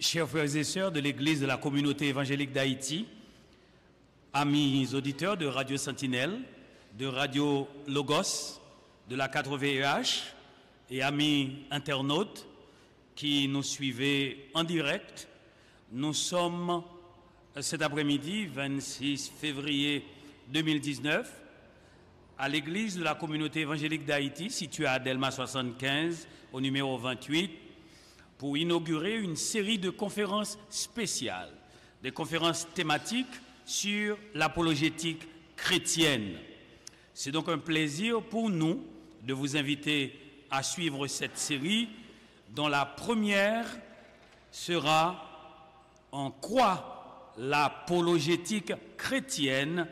Chers frères et sœurs de l'Église de la communauté évangélique d'Haïti, amis auditeurs de Radio Sentinelle, de Radio Logos, de la 4VEH et amis internautes qui nous suivez en direct, nous sommes cet après-midi, 26 février 2019, à l'église de la communauté évangélique d'Haïti, située à Delma 75, au numéro 28, pour inaugurer une série de conférences spéciales, des conférences thématiques sur l'apologétique chrétienne. C'est donc un plaisir pour nous de vous inviter à suivre cette série, dont la première sera en quoi l'apologétique chrétienne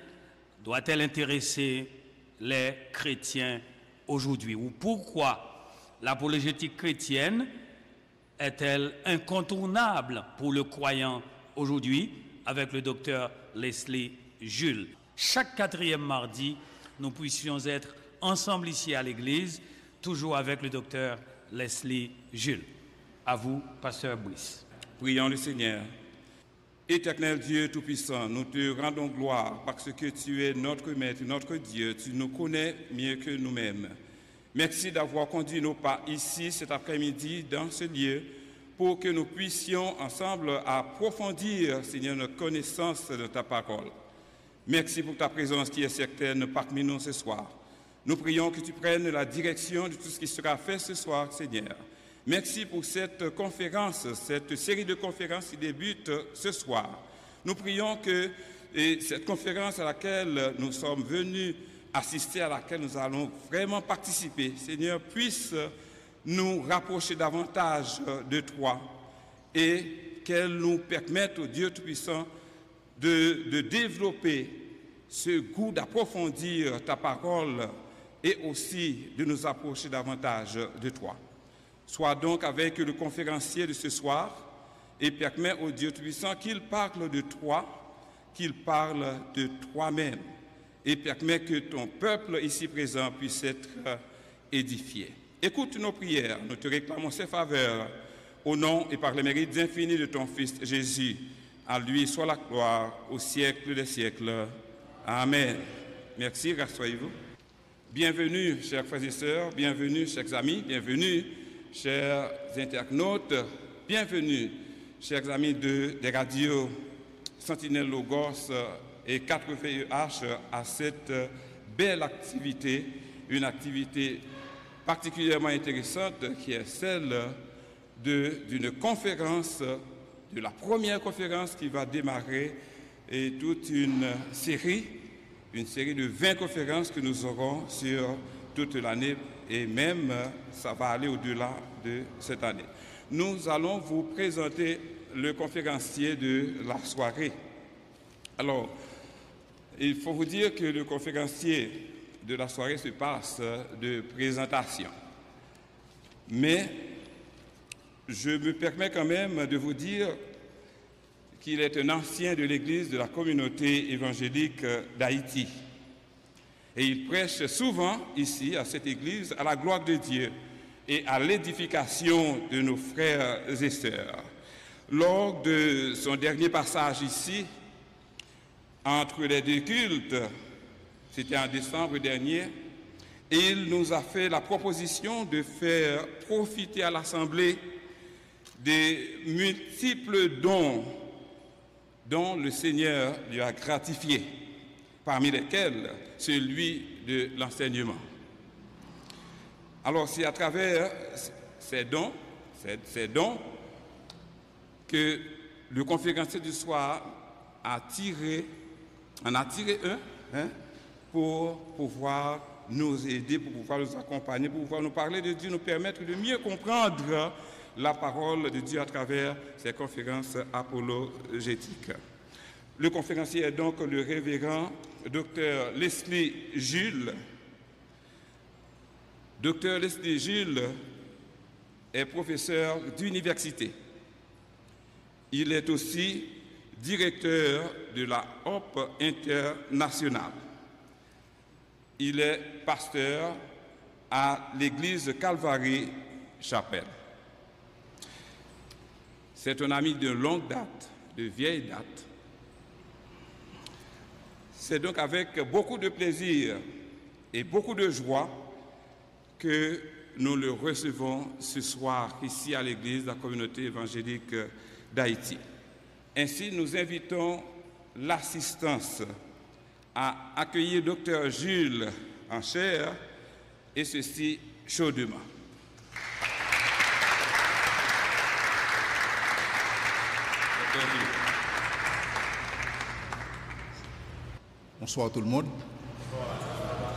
doit-elle intéresser les chrétiens aujourd'hui, ou pourquoi l'apologétique chrétienne est-elle incontournable pour le croyant aujourd'hui, avec le docteur Leslie Jules. Chaque quatrième mardi, nous puissions être ensemble ici à l'église, toujours avec le docteur Leslie Jules. À vous, pasteur Brice. Prions le Seigneur. Éternel Dieu Tout-Puissant, nous te rendons gloire parce que tu es notre Maître, notre Dieu. Tu nous connais mieux que nous-mêmes. Merci d'avoir conduit nos pas ici cet après-midi dans ce lieu pour que nous puissions ensemble approfondir, Seigneur, notre connaissance de ta parole. Merci pour ta présence qui est certaine parmi nous ce soir. Nous prions que tu prennes la direction de tout ce qui sera fait ce soir, Seigneur. Merci pour cette conférence, cette série de conférences qui débute ce soir. Nous prions que cette conférence à laquelle nous sommes venus assister, à laquelle nous allons vraiment participer, Seigneur, puisse nous rapprocher davantage de toi et qu'elle nous permette, au Dieu Tout-Puissant, de développer ce goût d'approfondir ta parole et aussi de nous approcher davantage de toi. Sois donc avec le conférencier de ce soir et permets au Dieu Tout-Puissant qu'il parle de toi, qu'il parle de toi-même et permets que ton peuple ici présent puisse être édifié. Écoute nos prières, nous te réclamons ses faveurs au nom et par les mérites infinis de ton Fils Jésus. À lui soit la gloire au siècle des siècles. Amen. Merci, rassurez-vous. Bienvenue, chers frères et sœurs, bienvenue, chers amis, bienvenue, chers internautes, bienvenue, chers amis des radios Sentinelle Logos et 4VEH à cette belle activité, une activité particulièrement intéressante qui est celle d'une conférence, de la première conférence qui va démarrer et toute une série de 20 conférences que nous aurons sur toute l'année et même ça va aller au-delà de cette année. Nous allons vous présenter le conférencier de la soirée. Alors, il faut vous dire que le conférencier de la soirée se passe de présentation. Mais je me permets quand même de vous dire qu'il est un ancien de l'Église de la communauté évangélique d'Haïti. Et il prêche souvent ici, à cette Église, à la gloire de Dieu et à l'édification de nos frères et sœurs. Lors de son dernier passage ici, entre les deux cultes, c'était en décembre dernier, et il nous a fait la proposition de faire profiter à l'Assemblée des multiples dons dont le Seigneur lui a gratifié, parmi lesquels celui de l'enseignement. Alors c'est à travers ces dons que le conférencier du soir en a tiré un, pour pouvoir nous aider, pour pouvoir nous accompagner, pour pouvoir nous parler de Dieu, nous permettre de mieux comprendre la parole de Dieu à travers ces conférences apologétiques. Le conférencier est donc le révérend Dr Leslie Jules. Dr Leslie Jules est professeur d'université. Il est aussi directeur de la Hope Internationale. Il est pasteur à l'église Calvary Chapelle. C'est un ami de longue date, de vieille date. C'est donc avec beaucoup de plaisir et beaucoup de joie que nous le recevons ce soir ici à l'église de la communauté évangélique d'Haïti. Ainsi, nous invitons l'assistance à accueillir Dr Jules en chair, et ceci chaudement. Bonsoir tout le monde.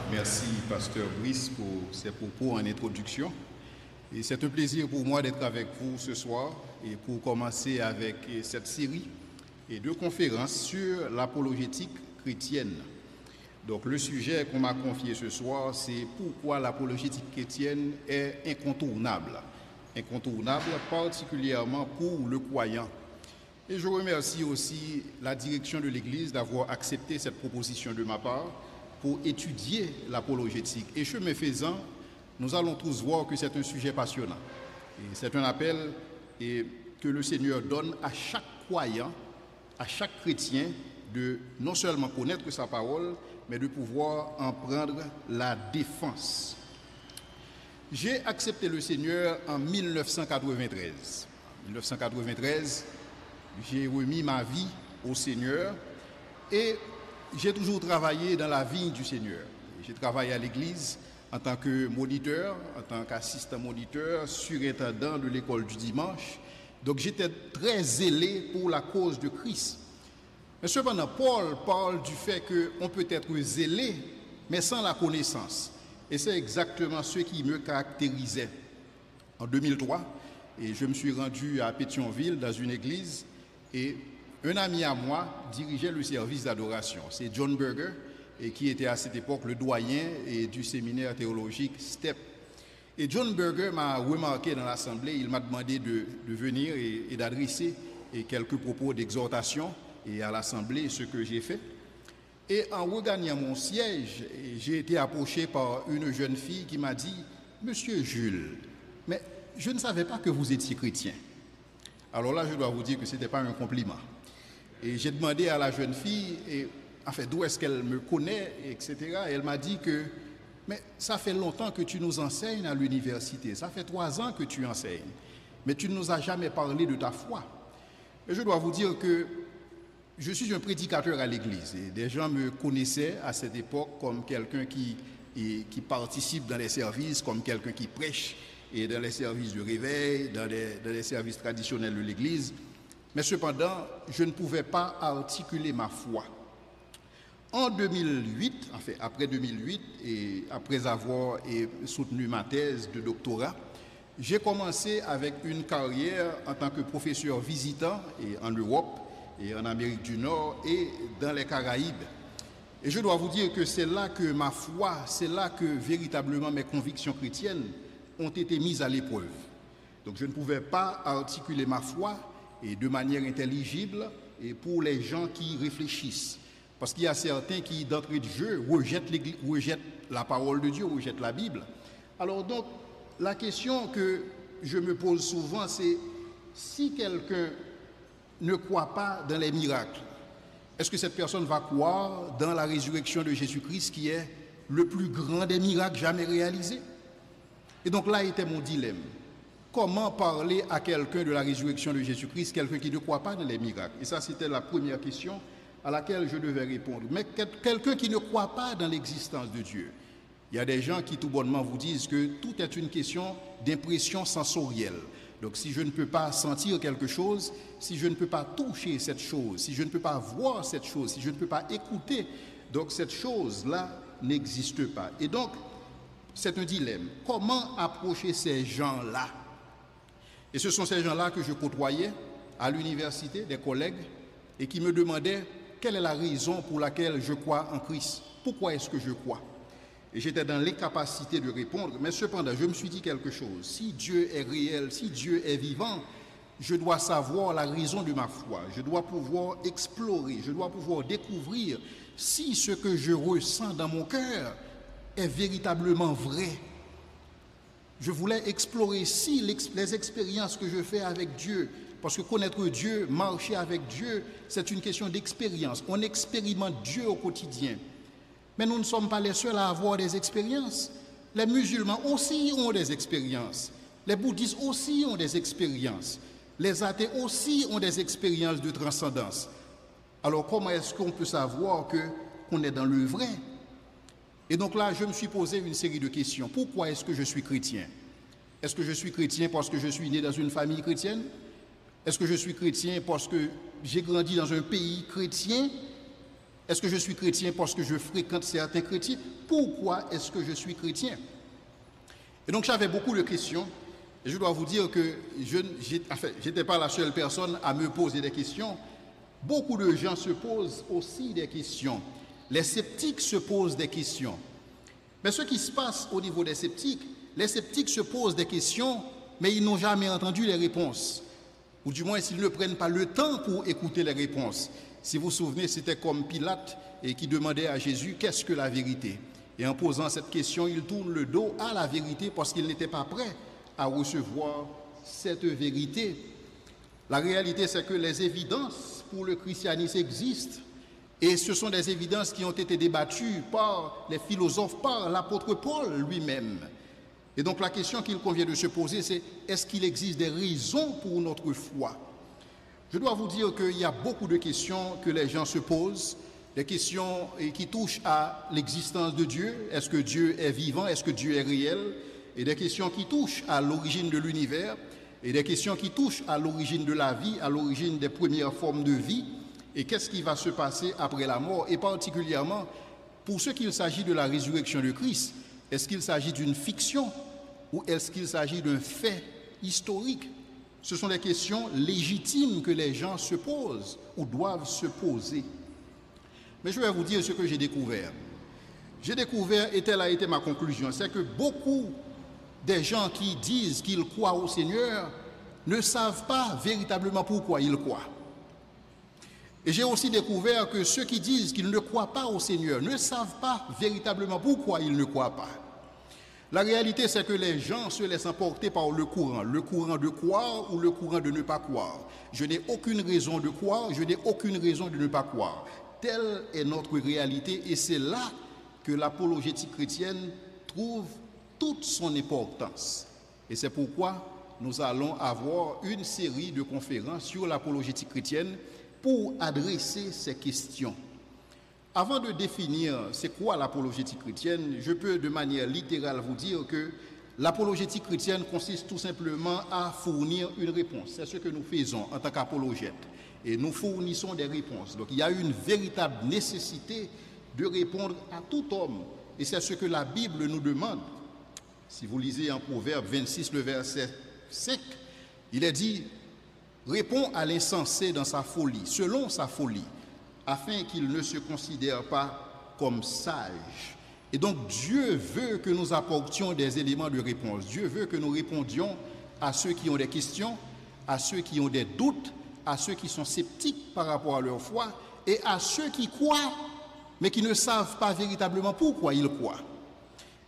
Merci Pasteur Brice pour ses propos en introduction. Et c'est un plaisir pour moi d'être avec vous ce soir et pour commencer avec cette série de conférences sur l'apologétique chrétienne. Donc le sujet qu'on m'a confié ce soir, c'est pourquoi l'apologétique chrétienne est incontournable. Incontournable particulièrement pour le croyant. Et je remercie aussi la direction de l'Église d'avoir accepté cette proposition de ma part pour étudier l'apologétique. Et chemin faisant, nous allons tous voir que c'est un sujet passionnant. Et c'est un appel que le Seigneur donne à chaque croyant, à chaque chrétien, de non seulement connaître sa parole, mais de pouvoir en prendre la défense. J'ai accepté le Seigneur en 1993. 1993, j'ai remis ma vie au Seigneur et j'ai toujours travaillé dans la vigne du Seigneur. J'ai travaillé à l'église en tant que moniteur, en tant qu'assistant moniteur, surintendant de l'école du dimanche. Donc j'étais très zélé pour la cause de Christ. Mais cependant, Paul parle du fait qu'on peut être zélé, mais sans la connaissance. Et c'est exactement ce qui me caractérisait. En 2003, et je me suis rendu à Pétionville, dans une église, et un ami à moi dirigeait le service d'adoration. C'est John Berger, et qui était à cette époque le doyen du séminaire théologique STEP. Et John Berger m'a remarqué dans l'assemblée, il m'a demandé de venir et d'adresser quelques propos d'exhortation et à l'assemblée, ce que j'ai fait. Et en regagnant mon siège, j'ai été approché par une jeune fille qui m'a dit « Monsieur Jules, mais je ne savais pas que vous étiez chrétien. » Alors là, je dois vous dire que ce n'était pas un compliment. Et j'ai demandé à la jeune fille, d'où est-ce qu'elle me connaît, etc. Et elle m'a dit que « Mais ça fait longtemps que tu nous enseignes à l'université, ça fait 3 ans que tu enseignes, mais tu ne nous as jamais parlé de ta foi. » Et je dois vous dire que je suis un prédicateur à l'église. Et des gens me connaissaient à cette époque comme quelqu'un qui participe dans les services, comme quelqu'un qui prêche et dans les services de réveil, dans les services traditionnels de l'église. Mais cependant, je ne pouvais pas articuler ma foi. En 2008, après 2008, et après avoir soutenu ma thèse de doctorat, j'ai commencé avec une carrière en tant que professeur visitant en Europe, et en Amérique du Nord et dans les Caraïbes. Et je dois vous dire que c'est là que ma foi, c'est là que véritablement mes convictions chrétiennes ont été mises à l'épreuve. Donc je ne pouvais pas articuler ma foi de manière intelligible et pour les gens qui réfléchissent. Parce qu'il y a certains qui, d'entrée de jeu, rejettent la parole de Dieu, rejettent la Bible. Alors donc, la question que je me pose souvent, c'est si quelqu'un ne croit pas dans les miracles, est-ce que cette personne va croire dans la résurrection de Jésus-Christ qui est le plus grand des miracles jamais réalisés? Et donc là était mon dilemme. Comment parler à quelqu'un de la résurrection de Jésus-Christ, quelqu'un qui ne croit pas dans les miracles? Et ça, c'était la première question à laquelle je devais répondre. Mais quelqu'un qui ne croit pas dans l'existence de Dieu. Il y a des gens qui tout bonnement vous disent que tout est une question d'impression sensorielle. Donc si je ne peux pas sentir quelque chose, si je ne peux pas toucher cette chose, si je ne peux pas voir cette chose, si je ne peux pas écouter, donc cette chose-là n'existe pas. Et donc, c'est un dilemme. Comment approcher ces gens-là? Et ce sont ces gens-là que je côtoyais à l'université, des collègues, et qui me demandaient quelle est la raison pour laquelle je crois en Christ. Pourquoi est-ce que je crois? Et j'étais dans l'incapacité de répondre, mais cependant, je me suis dit quelque chose. Si Dieu est réel, si Dieu est vivant, je dois savoir la raison de ma foi. Je dois pouvoir explorer, je dois pouvoir découvrir si ce que je ressens dans mon cœur est véritablement vrai. Je voulais explorer si les expériences que je fais avec Dieu Parce que connaître Dieu, marcher avec Dieu, c'est une question d'expérience. On expérimente Dieu au quotidien. Mais nous ne sommes pas les seuls à avoir des expériences. Les musulmans aussi ont des expériences. Les bouddhistes aussi ont des expériences. Les athées aussi ont des expériences de transcendance. Alors comment est-ce qu'on peut savoir qu'on est dans le vrai? Et donc là, je me suis posé une série de questions. Pourquoi est-ce que je suis chrétien? Est-ce que je suis chrétien parce que je suis né dans une famille chrétienne? Est-ce que je suis chrétien parce que j'ai grandi dans un pays chrétien? Est-ce que je suis chrétien parce que je fréquente certains chrétiens? Pourquoi est-ce que je suis chrétien? Et donc j'avais beaucoup de questions. Et je dois vous dire que je n'étais pas la seule personne à me poser des questions. Beaucoup de gens se posent aussi des questions. Les sceptiques se posent des questions. Mais ce qui se passe au niveau des sceptiques, les sceptiques se posent des questions, mais ils n'ont jamais entendu les réponses. Ou du moins, s'ils ne prennent pas le temps pour écouter les réponses. Si vous vous souvenez, c'était comme Pilate qui demandait à Jésus, qu'est-ce que la vérité? Et en posant cette question, il tourne le dos à la vérité parce qu'il n'était pas prêt à recevoir cette vérité. La réalité, c'est que les évidences pour le christianisme existent. Et ce sont des évidences qui ont été débattues par les philosophes, par l'apôtre Paul lui-même. Et donc la question qu'il convient de se poser, c'est est-ce qu'il existe des raisons pour notre foi? Je dois vous dire qu'il y a beaucoup de questions que les gens se posent, des questions qui touchent à l'existence de Dieu. Est-ce que Dieu est vivant? Est-ce que Dieu est réel? Et des questions qui touchent à l'origine de l'univers, et des questions qui touchent à l'origine de la vie, à l'origine des premières formes de vie, et qu'est-ce qui va se passer après la mort, et particulièrement pour ce qu'il s'agit de la résurrection de Christ. Est-ce qu'il s'agit d'une fiction ou est-ce qu'il s'agit d'un fait historique? Ce sont des questions légitimes que les gens se posent ou doivent se poser. Mais je vais vous dire ce que j'ai découvert. J'ai découvert, et telle a été ma conclusion, c'est que beaucoup des gens qui disent qu'ils croient au Seigneur ne savent pas véritablement pourquoi ils croient. Et j'ai aussi découvert que ceux qui disent qu'ils ne croient pas au Seigneur ne savent pas véritablement pourquoi ils ne croient pas. La réalité, c'est que les gens se laissent emporter par le courant de croire ou le courant de ne pas croire. Je n'ai aucune raison de croire, je n'ai aucune raison de ne pas croire. Telle est notre réalité et c'est là que l'apologétique chrétienne trouve toute son importance. Et c'est pourquoi nous allons avoir une série de conférences sur l'apologétique chrétienne pour adresser ces questions. Avant de définir c'est quoi l'apologétique chrétienne, je peux de manière littérale vous dire que l'apologétique chrétienne consiste tout simplement à fournir une réponse. C'est ce que nous faisons en tant qu'apologètes. Et nous fournissons des réponses. Donc il y a une véritable nécessité de répondre à tout homme. Et c'est ce que la Bible nous demande. Si vous lisez en Proverbe 26, le verset 5, il est dit « Réponds à l'insensé dans sa folie, selon sa folie, afin qu'il ne se considère pas comme sage. » Et donc Dieu veut que nous apportions des éléments de réponse. Dieu veut que nous répondions à ceux qui ont des questions, à ceux qui ont des doutes, à ceux qui sont sceptiques par rapport à leur foi et à ceux qui croient, mais qui ne savent pas véritablement pourquoi ils croient.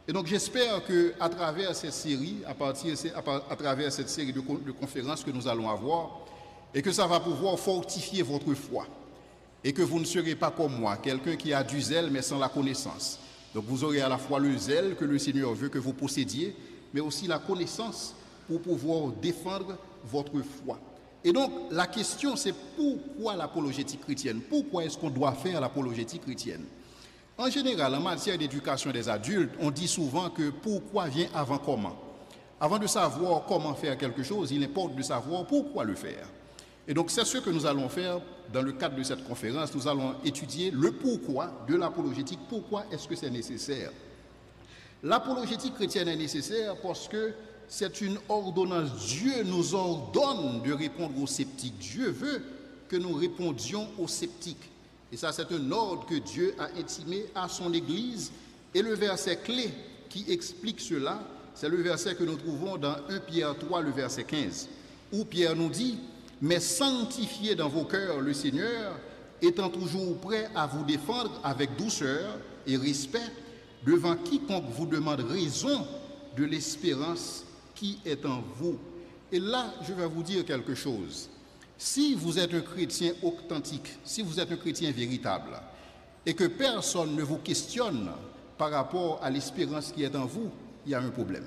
Et donc j'espère qu'à travers cette série, à travers cette série de conférences que nous allons avoir, et que ça va pouvoir fortifier votre foi, et que vous ne serez pas comme moi, quelqu'un qui a du zèle mais sans la connaissance. Donc vous aurez à la fois le zèle que le Seigneur veut que vous possédiez, mais aussi la connaissance pour pouvoir défendre votre foi. Et donc la question c'est pourquoi l'apologétique chrétienne? Pourquoi est-ce qu'on doit faire l'apologétique chrétienne? En général, en matière d'éducation des adultes, on dit souvent que pourquoi vient avant comment. Avant de savoir comment faire quelque chose, il importe de savoir pourquoi le faire. Et donc c'est ce que nous allons faire dans le cadre de cette conférence. Nous allons étudier le pourquoi de l'apologétique. Pourquoi est-ce que c'est nécessaire? L'apologétique chrétienne est nécessaire parce que c'est une ordonnance. Dieu nous ordonne de répondre aux sceptiques. Dieu veut que nous répondions aux sceptiques. Et ça, c'est un ordre que Dieu a intimé à son Église. Et le verset clé qui explique cela, c'est le verset que nous trouvons dans 1 Pierre 3, le verset 15, où Pierre nous dit « Mais sanctifiez dans vos cœurs le Seigneur, étant toujours prêt à vous défendre avec douceur et respect devant quiconque vous demande raison de l'espérance qui est en vous. » Et là, je vais vous dire quelque chose. Si vous êtes un chrétien authentique, si vous êtes un chrétien véritable, et que personne ne vous questionne par rapport à l'espérance qui est en vous, il y a un problème.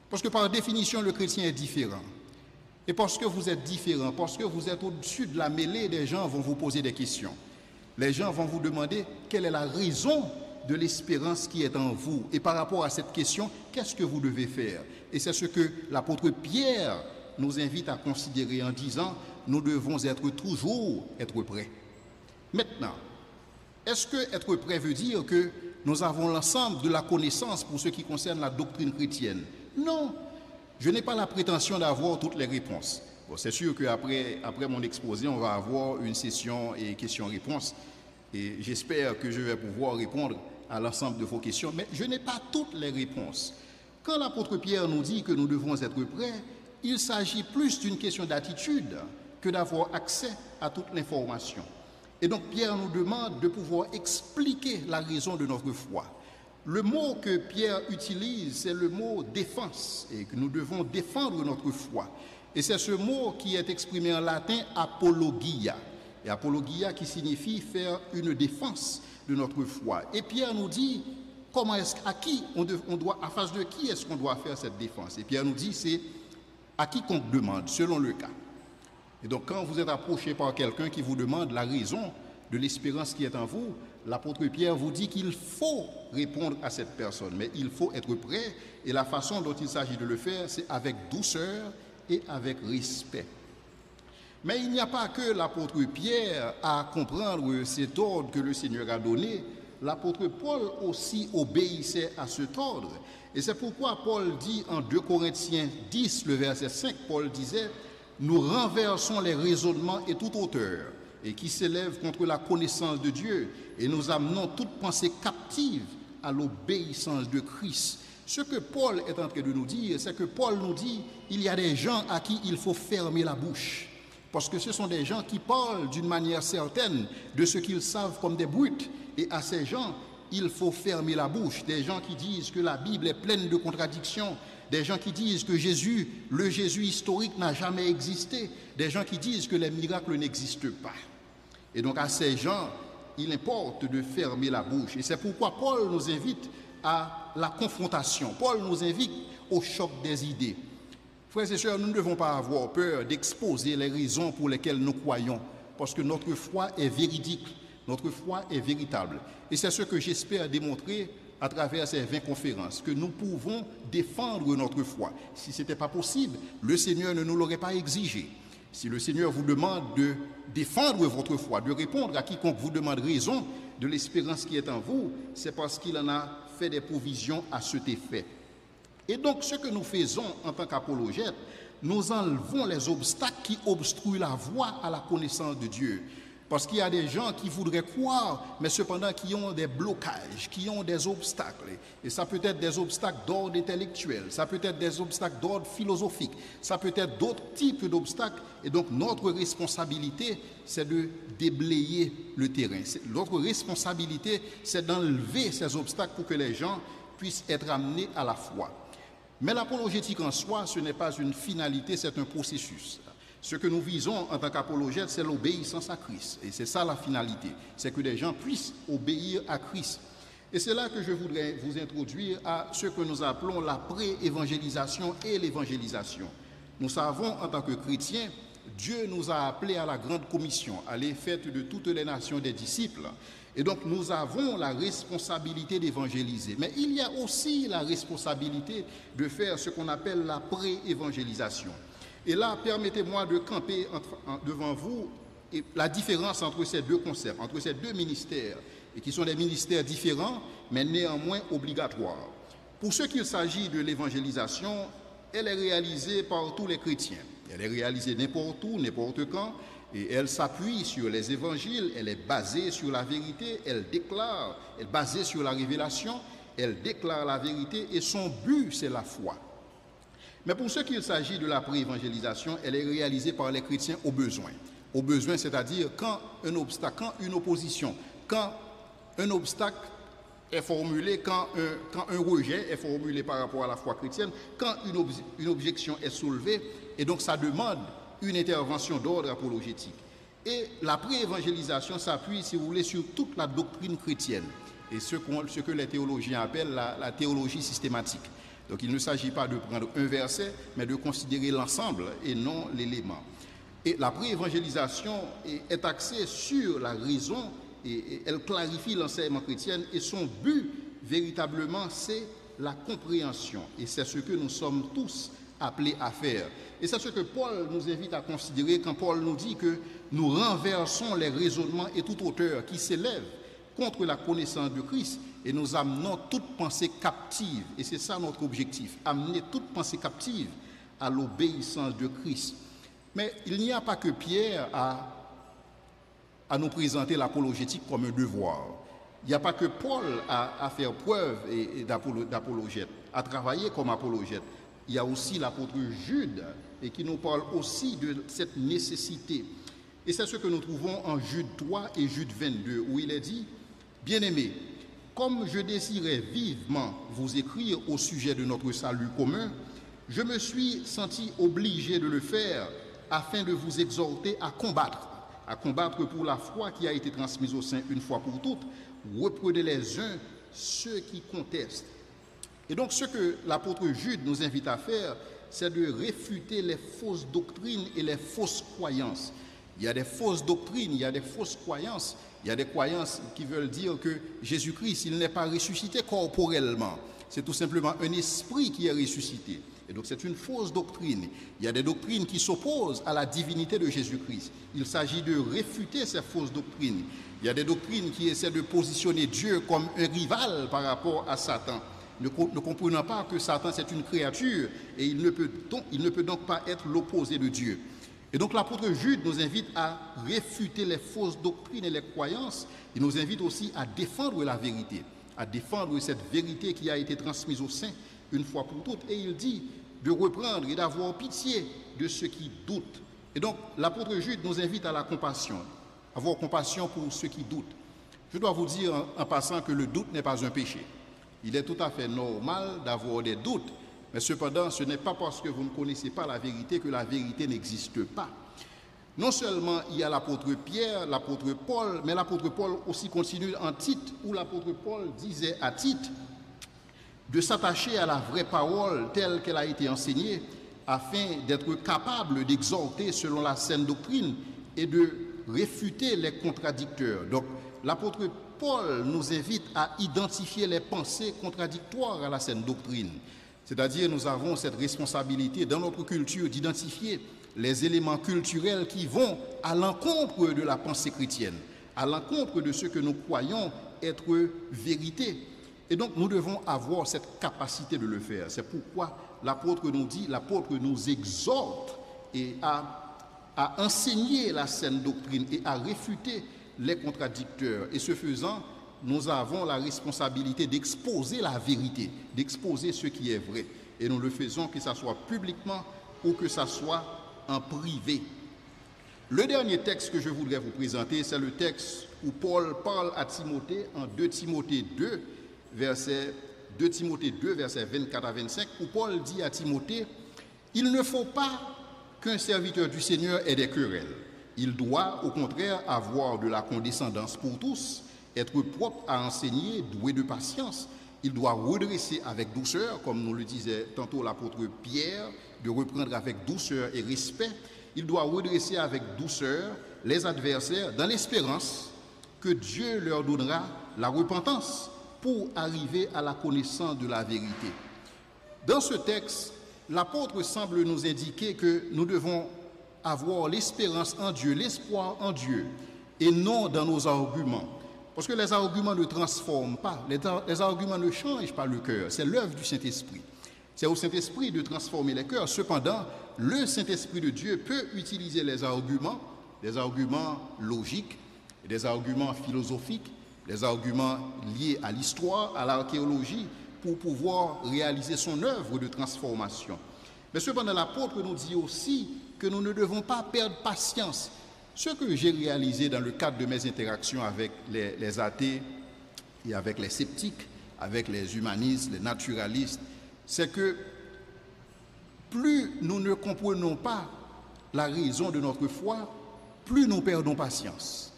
Parce que par définition, le chrétien est différent. Et parce que vous êtes différent, parce que vous êtes au-dessus de la mêlée, des gens vont vous poser des questions. Les gens vont vous demander quelle est la raison de l'espérance qui est en vous. Et par rapport à cette question, qu'est-ce que vous devez faire? Et c'est ce que l'apôtre Pierre nous invite à considérer en disant, nous devons toujours être prêts. Maintenant, est-ce que être prêt veut dire que nous avons l'ensemble de la connaissance pour ce qui concerne la doctrine chrétienne? Non, je n'ai pas la prétention d'avoir toutes les réponses. Bon, c'est sûr qu'après mon exposé, on va avoir une session et questions-réponses. Et j'espère que je vais pouvoir répondre à l'ensemble de vos questions. Mais je n'ai pas toutes les réponses. Quand l'apôtre Pierre nous dit que nous devons être prêts, il s'agit plus d'une question d'attitude que d'avoir accès à toute l'information. Et donc Pierre nous demande de pouvoir expliquer la raison de notre foi. Le mot que Pierre utilise, c'est le mot défense, et que nous devons défendre notre foi. Et c'est ce mot qui est exprimé en latin apologia. Et apologia qui signifie faire une défense de notre foi. Et Pierre nous dit à face de qui est-ce qu'on doit faire cette défense? Et Pierre nous dit c'est à quiconque demande, selon le cas. Et donc quand vous êtes approché par quelqu'un qui vous demande la raison de l'espérance qui est en vous, l'apôtre Pierre vous dit qu'il faut répondre à cette personne, mais il faut être prêt. Et la façon dont il s'agit de le faire, c'est avec douceur et avec respect. Mais il n'y a pas que l'apôtre Pierre à comprendre cet ordre que le Seigneur a donné. L'apôtre Paul aussi obéissait à cet ordre. Et c'est pourquoi Paul dit en 2 Corinthiens 10, le verset 5, Paul disait « Nous renversons les raisonnements et toute hauteur, et qui s'élèvent contre la connaissance de Dieu, et nous amenons toute pensée captive à l'obéissance de Christ. » Ce que Paul est en train de nous dire, c'est que Paul nous dit il y a des gens à qui il faut fermer la bouche. Parce que ce sont des gens qui parlent d'une manière certaine de ce qu'ils savent comme des brutes. Et à ces gens, il faut fermer la bouche. Des gens qui disent que la Bible est pleine de contradictions. Des gens qui disent que le Jésus historique n'a jamais existé. Des gens qui disent que les miracles n'existent pas. Et donc à ces gens, il importe de fermer la bouche. Et c'est pourquoi Paul nous invite à la confrontation. Paul nous invite au choc des idées. Frères et sœurs, nous ne devons pas avoir peur d'exposer les raisons pour lesquelles nous croyons, parce que notre foi est véridique, notre foi est véritable. Et c'est ce que j'espère démontrer à travers ces 20 conférences, que nous pouvons défendre notre foi. Si ce n'était pas possible, le Seigneur ne nous l'aurait pas exigé. Si le Seigneur vous demande de défendre votre foi, de répondre à quiconque vous demande raison de l'espérance qui est en vous, c'est parce qu'il en a fait des provisions à cet effet. Et donc, ce que nous faisons en tant qu'apologètes, nous enlevons les obstacles qui obstruent la voie à la connaissance de Dieu. Parce qu'il y a des gens qui voudraient croire, mais cependant qui ont des blocages, qui ont des obstacles. Et ça peut être des obstacles d'ordre intellectuel, ça peut être des obstacles d'ordre philosophique, ça peut être d'autres types d'obstacles. Et donc, notre responsabilité, c'est de déblayer le terrain. Notre responsabilité, c'est d'enlever ces obstacles pour que les gens puissent être amenés à la foi. Mais l'apologétique en soi, ce n'est pas une finalité, c'est un processus. Ce que nous visons en tant qu'apologètes, c'est l'obéissance à Christ. Et c'est ça la finalité, c'est que les gens puissent obéir à Christ. Et c'est là que je voudrais vous introduire à ce que nous appelons la pré-évangélisation et l'évangélisation. Nous savons en tant que chrétiens, Dieu nous a appelés à la grande commission, à aller faire de toutes les nations des disciples. Et donc nous avons la responsabilité d'évangéliser. Mais il y a aussi la responsabilité de faire ce qu'on appelle la pré-évangélisation. Et là, permettez-moi de camper devant vous la différence entre ces deux concepts, entre ces deux ministères, et qui sont des ministères différents, mais néanmoins obligatoires. Pour ce qu'il s'agit de l'évangélisation, elle est réalisée par tous les chrétiens. Elle est réalisée n'importe où, n'importe quand, et elle s'appuie sur les évangiles, elle est basée sur la vérité, elle est basée sur la révélation, elle déclare la vérité, et son but, c'est la foi. Mais pour ce qu'il s'agit de la pré-évangélisation, elle est réalisée par les chrétiens au besoin. Au besoin, c'est-à-dire quand un obstacle, quand une opposition, quand un obstacle est formulé, quand un rejet est formulé par rapport à la foi chrétienne, quand une objection est soulevée, et donc ça demande une intervention d'ordre apologétique. Et la pré-évangélisation s'appuie, si vous voulez, sur toute la doctrine chrétienne et ce que les théologiens appellent la théologie systématique. Donc il ne s'agit pas de prendre un verset, mais de considérer l'ensemble et non l'élément. Et la pré-évangélisation est axée sur la raison et elle clarifie l'enseignement chrétien et son but, véritablement, c'est la compréhension. Et c'est ce que nous sommes tous appelés à faire. Et c'est ce que Paul nous invite à considérer quand Paul nous dit que nous renversons les raisonnements et toute hauteur qui s'élève contre la connaissance de Christ et nous amenons toute pensée captive. Et c'est ça notre objectif, amener toute pensée captive à l'obéissance de Christ. Mais il n'y a pas que Pierre à nous présenter l'apologétique comme un devoir. Il n'y a pas que Paul à faire preuve d'apologète, à travailler comme apologète. Il y a aussi l'apôtre Jude et qui nous parle aussi de cette nécessité. Et c'est ce que nous trouvons en Jude 3 et Jude 22 où il est dit « Bien-aimés, comme je désirais vivement vous écrire au sujet de notre salut commun, je me suis senti obligé de le faire afin de vous exhorter à combattre pour la foi qui a été transmise aux saints une fois pour toutes, reprenez les uns ceux qui contestent. » Et donc ce que l'apôtre Jude nous invite à faire, c'est de réfuter les fausses doctrines et les fausses croyances. Il y a des fausses doctrines, il y a des fausses croyances. Il y a des croyances qui veulent dire que Jésus-Christ, il n'est pas ressuscité corporellement. C'est tout simplement un esprit qui est ressuscité. Et donc c'est une fausse doctrine. Il y a des doctrines qui s'opposent à la divinité de Jésus-Christ. Il s'agit de réfuter ces fausses doctrines. Il y a des doctrines qui essaient de positionner Dieu comme un rival par rapport à Satan. Ne comprenant pas que Satan c'est une créature et il ne peut donc pas être l'opposé de Dieu. Et donc l'apôtre Jude nous invite à réfuter les fausses doctrines et les croyances. Il nous invite aussi à défendre la vérité, à défendre cette vérité qui a été transmise aux saints une fois pour toutes. Et il dit de reprendre et d'avoir pitié de ceux qui doutent. Et donc l'apôtre Jude nous invite à la compassion, avoir compassion pour ceux qui doutent. Je dois vous dire en passant que le doute n'est pas un péché. Il est tout à fait normal d'avoir des doutes. Mais cependant, ce n'est pas parce que vous ne connaissez pas la vérité que la vérité n'existe pas. Non seulement il y a l'apôtre Pierre, l'apôtre Paul, mais l'apôtre Paul aussi continue en Tite, où l'apôtre Paul disait à Tite de s'attacher à la vraie parole telle qu'elle a été enseignée, afin d'être capable d'exhorter selon la saine doctrine et de réfuter les contradicteurs. Donc l'apôtre Paul nous invite à identifier les pensées contradictoires à la saine doctrine. C'est-à-dire, nous avons cette responsabilité dans notre culture d'identifier les éléments culturels qui vont à l'encontre de la pensée chrétienne, à l'encontre de ce que nous croyons être vérité. Et donc, nous devons avoir cette capacité de le faire. C'est pourquoi l'apôtre nous exhorte et à enseigner la saine doctrine et à réfuter les contradicteurs. Et ce faisant, nous avons la responsabilité d'exposer la vérité, d'exposer ce qui est vrai. Et nous le faisons, que ce soit publiquement ou que ce soit en privé. Le dernier texte que je voudrais vous présenter, c'est le texte où Paul parle à Timothée en 2 Timothée 2, versets 24 à 25, où Paul dit à Timothée, « Il ne faut pas qu'un serviteur du Seigneur ait des querelles. Il doit, au contraire, avoir de la condescendance pour tous, être propre à enseigner, doué de patience. Il doit redresser avec douceur, comme nous le disait tantôt l'apôtre Pierre, de reprendre avec douceur et respect. Il doit redresser avec douceur les adversaires dans l'espérance que Dieu leur donnera la repentance pour arriver à la connaissance de la vérité. » Dans ce texte, l'apôtre semble nous indiquer que nous devons avoir l'espérance en Dieu, l'espoir en Dieu, et non dans nos arguments. Parce que les arguments ne transforment pas, les arguments ne changent pas le cœur. C'est l'œuvre du Saint-Esprit. C'est au Saint-Esprit de transformer les cœurs. Cependant, le Saint-Esprit de Dieu peut utiliser les arguments logiques, des arguments philosophiques, des arguments liés à l'histoire, à l'archéologie, pour pouvoir réaliser son œuvre de transformation. Mais cependant, l'apôtre nous dit aussi que nous ne devons pas perdre patience. Ce que j'ai réalisé dans le cadre de mes interactions avec les athées et avec les sceptiques, avec les humanistes, les naturalistes, c'est que plus nous ne comprenons pas la raison de notre foi, plus nous perdons patience.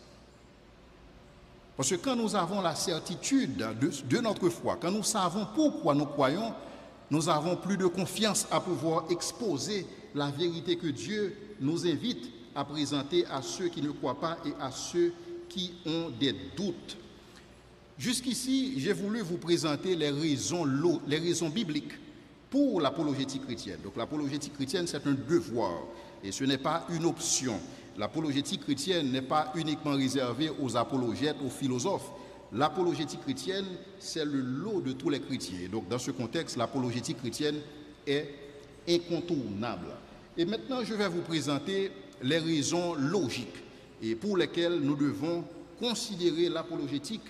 Parce que quand nous avons la certitude de notre foi, quand nous savons pourquoi nous croyons, nous avons plus de confiance à pouvoir exposer la vérité que Dieu nous invite à présenter à ceux qui ne croient pas et à ceux qui ont des doutes. Jusqu'ici, j'ai voulu vous présenter les raisons bibliques pour l'apologétique chrétienne. Donc l'apologétique chrétienne, c'est un devoir et ce n'est pas une option. L'apologétique chrétienne n'est pas uniquement réservée aux apologètes, aux philosophes. L'apologétique chrétienne, c'est le lot de tous les chrétiens. Et donc dans ce contexte, l'apologétique chrétienne est incontournable. Et maintenant, je vais vous présenter les raisons logiques et pour lesquelles nous devons considérer l'apologétique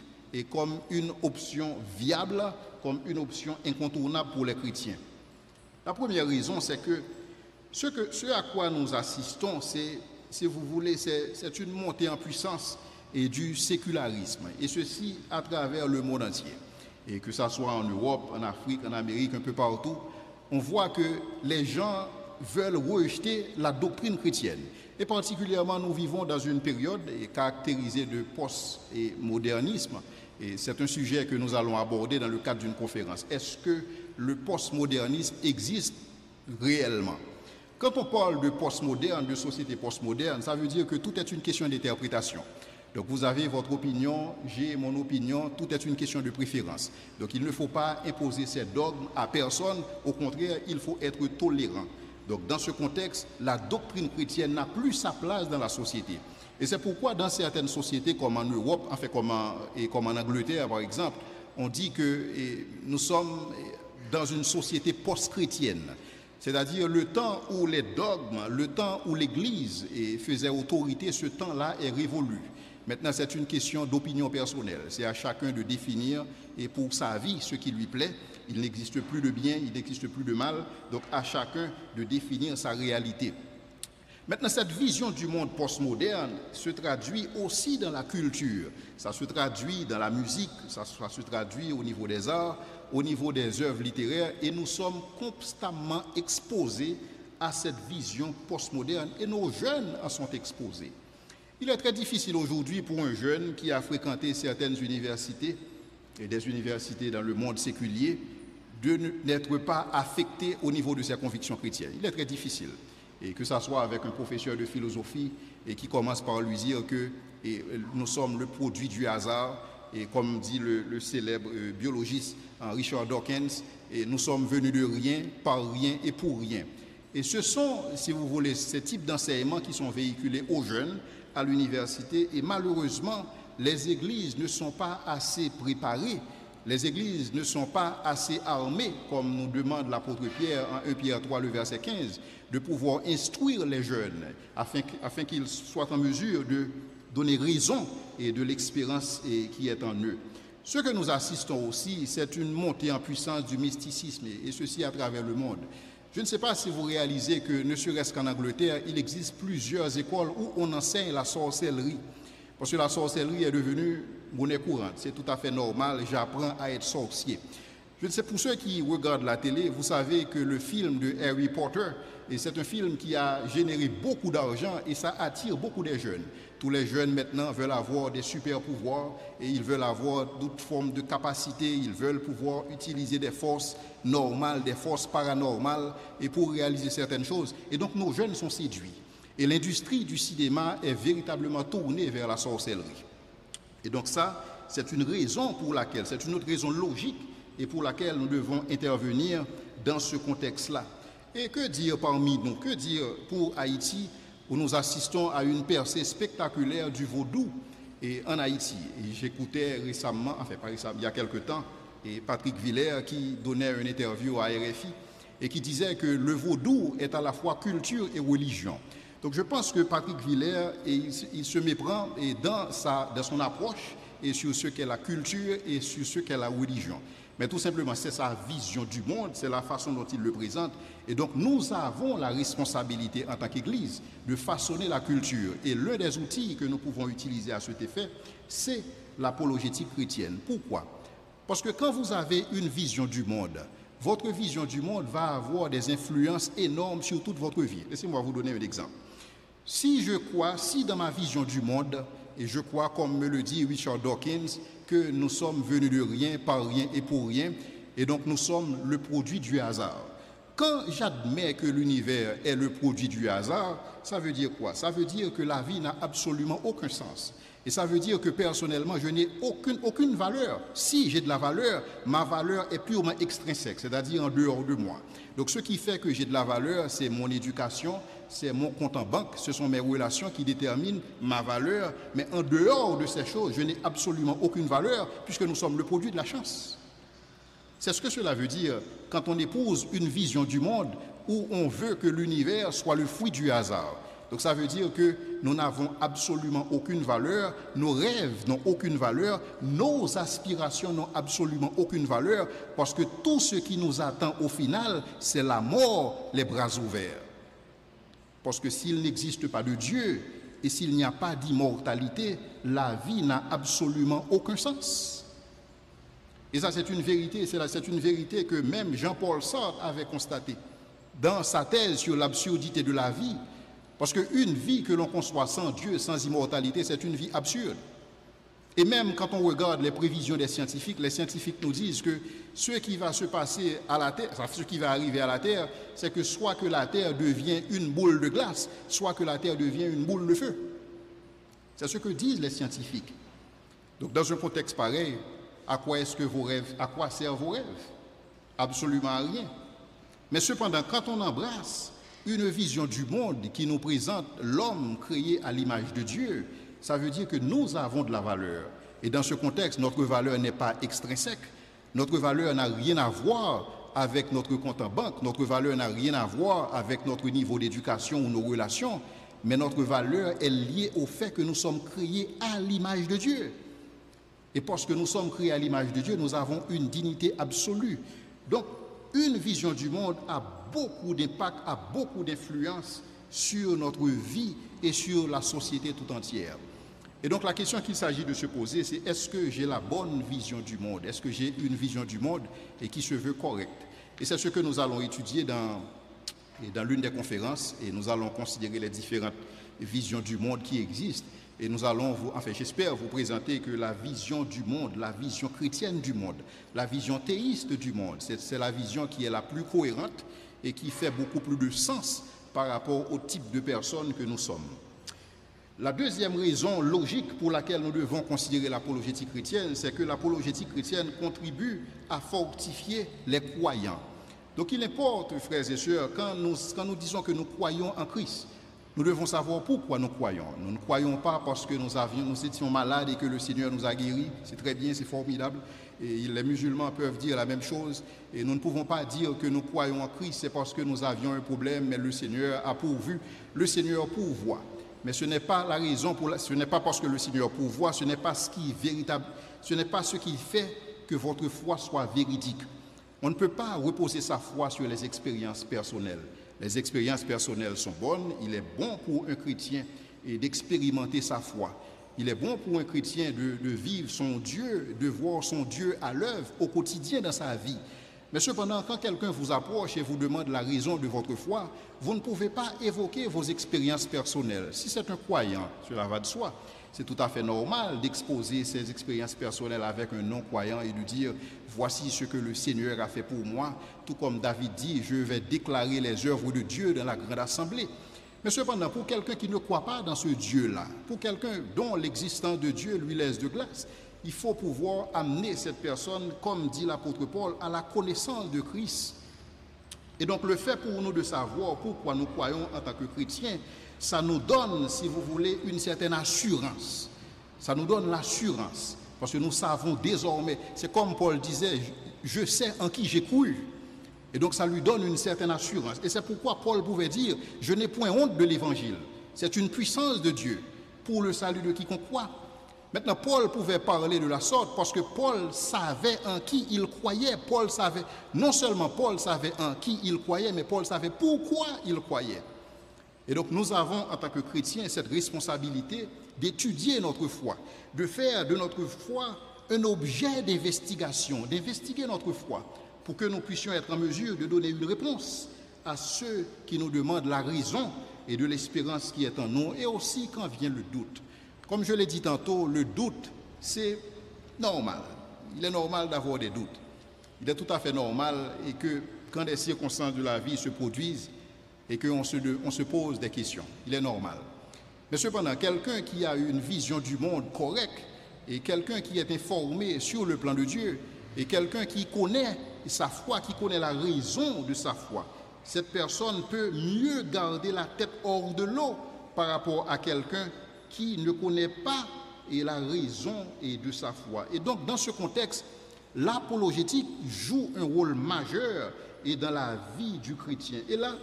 comme une option viable, comme une option incontournable pour les chrétiens. La première raison, c'est que ce à quoi nous assistons, c'est, si vous voulez, c'est une montée en puissance et du sécularisme, et ceci à travers le monde entier. Et que ce soit en Europe, en Afrique, en Amérique, un peu partout, on voit que les gens veulent rejeter la doctrine chrétienne. Et particulièrement, nous vivons dans une période caractérisée de post-modernisme. Et c'est un sujet que nous allons aborder dans le cadre d'une conférence. Est-ce que le postmodernisme existe réellement? Quand on parle de postmoderne, de société postmoderne, ça veut dire que tout est une question d'interprétation. Donc vous avez votre opinion, j'ai mon opinion, tout est une question de préférence. Donc il ne faut pas imposer ces dogmes à personne, au contraire, il faut être tolérant. Donc dans ce contexte, la doctrine chrétienne n'a plus sa place dans la société. Et c'est pourquoi dans certaines sociétés comme en Europe, enfin comme en Angleterre par exemple, on dit que nous sommes dans une société post-chrétienne. C'est-à-dire le temps où les dogmes, le temps où l'Église faisait autorité, ce temps-là est révolu. Maintenant, c'est une question d'opinion personnelle. C'est à chacun de définir, et pour sa vie, ce qui lui plaît. Il n'existe plus de bien, il n'existe plus de mal. Donc, à chacun de définir sa réalité. Maintenant, cette vision du monde postmoderne se traduit aussi dans la culture. Ça se traduit dans la musique, ça se traduit au niveau des arts, au niveau des œuvres littéraires. Et nous sommes constamment exposés à cette vision postmoderne. Et nos jeunes en sont exposés. Il est très difficile aujourd'hui pour un jeune qui a fréquenté certaines universités et des universités dans le monde séculier de n'être pas affecté au niveau de ses convictions chrétiennes. Il est très difficile. Et que ce soit avec un professeur de philosophie et qui commence par lui dire que nous sommes le produit du hasard, et comme dit le célèbre biologiste Richard Dawkins, et nous sommes venus de rien, par rien et pour rien. Et ce sont, si vous voulez, ces types d'enseignements qui sont véhiculés aux jeunes à l'université, et malheureusement, les églises ne sont pas assez préparées, les églises ne sont pas assez armées, comme nous demande l'apôtre Pierre en 1 Pierre 3, le verset 15, de pouvoir instruire les jeunes afin qu'ils soient en mesure de donner raison et de l'expérience qui est en eux. Ce que nous assistons aussi, c'est une montée en puissance du mysticisme, et ceci à travers le monde. Je ne sais pas si vous réalisez que, ne serait-ce qu'en Angleterre, il existe plusieurs écoles où on enseigne la sorcellerie. Parce que la sorcellerie est devenue monnaie courante. C'est tout à fait normal, j'apprends à être sorcier. Je ne sais, pour ceux qui regardent la télé, vous savez que le film de Harry Potter, et c'est un film qui a généré beaucoup d'argent et ça attire beaucoup de jeunes. Tous les jeunes maintenant veulent avoir des super pouvoirs et ils veulent avoir d'autres formes de capacités, ils veulent pouvoir utiliser des forces normales, des forces paranormales et pour réaliser certaines choses. Et donc nos jeunes sont séduits. Et l'industrie du cinéma est véritablement tournée vers la sorcellerie. Et donc ça, c'est une raison pour laquelle, c'est une autre raison logique et pour laquelle nous devons intervenir dans ce contexte-là. Et que dire parmi nous, que dire pour Haïti, où nous assistons à une percée spectaculaire du vaudou et en Haïti. Et j'écoutais récemment, enfin pas récemment, il y a quelque temps, et Patrick Villers qui donnait une interview à RFI et qui disait que le vaudou est à la fois culture et religion. Donc je pense que Patrick Villers, il se méprend dans son approche et sur ce qu'est la culture et sur ce qu'est la religion. Mais tout simplement, c'est sa vision du monde, c'est la façon dont il le présente. Et donc, nous avons la responsabilité en tant qu'Église de façonner la culture. Et l'un des outils que nous pouvons utiliser à cet effet, c'est l'apologétique chrétienne. Pourquoi? Parce que quand vous avez une vision du monde, votre vision du monde va avoir des influences énormes sur toute votre vie. Laissez-moi vous donner un exemple. Si dans ma vision du monde, et je crois, comme me le dit Richard Dawkins, que nous sommes venus de rien, par rien et pour rien, et donc nous sommes le produit du hasard. Quand j'admets que l'univers est le produit du hasard, ça veut dire quoi? Ça veut dire que la vie n'a absolument aucun sens. Et ça veut dire que personnellement, je n'ai aucune valeur. Si j'ai de la valeur, ma valeur est purement extrinsèque, c'est-à-dire en dehors de moi. Donc ce qui fait que j'ai de la valeur, c'est mon éducation, c'est mon compte en banque, ce sont mes relations qui déterminent ma valeur. Mais en dehors de ces choses, je n'ai absolument aucune valeur puisque nous sommes le produit de la chance. C'est ce que cela veut dire quand on épouse une vision du monde où on veut que l'univers soit le fruit du hasard. Donc ça veut dire que nous n'avons absolument aucune valeur, nos rêves n'ont aucune valeur, nos aspirations n'ont absolument aucune valeur, parce que tout ce qui nous attend au final, c'est la mort, les bras ouverts. Parce que s'il n'existe pas de Dieu et s'il n'y a pas d'immortalité, la vie n'a absolument aucun sens. Et ça, c'est une vérité, c'est une vérité que même Jean-Paul Sartre avait constatée dans sa thèse sur l'absurdité de la vie. Parce qu'une vie que l'on conçoit sans Dieu, sans immortalité, c'est une vie absurde. Et même quand on regarde les prévisions des scientifiques, les scientifiques nous disent que ce qui va se passer à la Terre, ce qui va arriver à la Terre, c'est que soit que la Terre devient une boule de glace, soit que la Terre devient une boule de feu. C'est ce que disent les scientifiques. Donc dans un contexte pareil, à quoi servent vos rêves? Absolument à rien. Mais cependant, quand on embrasse une vision du monde qui nous présente l'homme créé à l'image de Dieu, ça veut dire que nous avons de la valeur. Et dans ce contexte, notre valeur n'est pas extrinsèque. Notre valeur n'a rien à voir avec notre compte en banque. Notre valeur n'a rien à voir avec notre niveau d'éducation ou nos relations. Mais notre valeur est liée au fait que nous sommes créés à l'image de Dieu. Et parce que nous sommes créés à l'image de Dieu, nous avons une dignité absolue. Donc, une vision du monde a beaucoup d'impact, a beaucoup d'influence sur notre vie et sur la société tout entière. Et donc la question qu'il s'agit de se poser, c'est est-ce que j'ai la bonne vision du monde? Est-ce que j'ai une vision du monde et qui se veut correcte? Et c'est ce que nous allons étudier dans l'une des conférences, et nous allons considérer les différentes visions du monde qui existent. Et nous allons j'espère vous présenter que la vision du monde, la vision chrétienne du monde, la vision théiste du monde, c'est la vision qui est la plus cohérente et qui fait beaucoup plus de sens par rapport au type de personnes que nous sommes. La deuxième raison logique pour laquelle nous devons considérer l'apologétique chrétienne, c'est que l'apologétique chrétienne contribue à fortifier les croyants. Donc il importe, frères et sœurs, quand nous disons que nous croyons en Christ, nous devons savoir pourquoi nous croyons. Nous ne croyons pas parce que nous étions malades et que le Seigneur nous a guéris. C'est très bien, c'est formidable. Et les musulmans peuvent dire la même chose. Et nous ne pouvons pas dire que nous croyons en Christ, c'est parce que nous avions un problème, mais le Seigneur a pourvu. Le Seigneur pourvoit. Mais ce n'est pas la raison, ce n'est pas parce que le Seigneur pourvoit, ce n'est pas ce qui est véritable, ce n'est pas ce qui fait que votre foi soit véridique. On ne peut pas reposer sa foi sur les expériences personnelles. Les expériences personnelles sont bonnes. Il est bon pour un chrétien d'expérimenter sa foi. Il est bon pour un chrétien de vivre son Dieu, de voir son Dieu à l'œuvre au quotidien dans sa vie. Mais cependant, quand quelqu'un vous approche et vous demande la raison de votre foi, vous ne pouvez pas évoquer vos expériences personnelles. Si c'est un croyant, cela va de soi. C'est tout à fait normal d'exposer ses expériences personnelles avec un non-croyant et de dire « Voici ce que le Seigneur a fait pour moi ». Tout comme David dit « Je vais déclarer les œuvres de Dieu dans la grande assemblée ». Mais cependant, pour quelqu'un qui ne croit pas dans ce Dieu-là, pour quelqu'un dont l'existence de Dieu lui laisse de glace, il faut pouvoir amener cette personne, comme dit l'apôtre Paul, à la connaissance de Christ. Et donc le fait pour nous de savoir pourquoi nous croyons en tant que chrétiens, ça nous donne, si vous voulez, une certaine assurance. Ça nous donne l'assurance. Parce que nous savons désormais, c'est comme Paul disait, je sais en qui j'ai cru. Et donc ça lui donne une certaine assurance. Et c'est pourquoi Paul pouvait dire, je n'ai point honte de l'évangile. C'est une puissance de Dieu pour le salut de quiconque croit. Maintenant, Paul pouvait parler de la sorte parce que Paul savait en qui il croyait. Paul savait, non seulement Paul savait en qui il croyait, mais Paul savait pourquoi il croyait. Et donc nous avons en tant que chrétiens cette responsabilité d'étudier notre foi, de faire de notre foi un objet d'investigation, d'investiguer notre foi pour que nous puissions être en mesure de donner une réponse à ceux qui nous demandent la raison et de l'espérance qui est en nous, et aussi quand vient le doute. Comme je l'ai dit tantôt, le doute, c'est normal. Il est normal d'avoir des doutes. Il est tout à fait normal et que quand des circonstances de la vie se produisent et qu'on se pose des questions, il est normal. Mais cependant, quelqu'un qui a une vision du monde correcte et quelqu'un qui est informé sur le plan de Dieu et quelqu'un qui connaît sa foi, qui connaît la raison de sa foi, cette personne peut mieux garder la tête hors de l'eau par rapport à quelqu'un qui ne connaît pas la raison de sa foi. Et donc, dans ce contexte, l'apologétique joue un rôle majeur dans la vie du chrétien. Et là,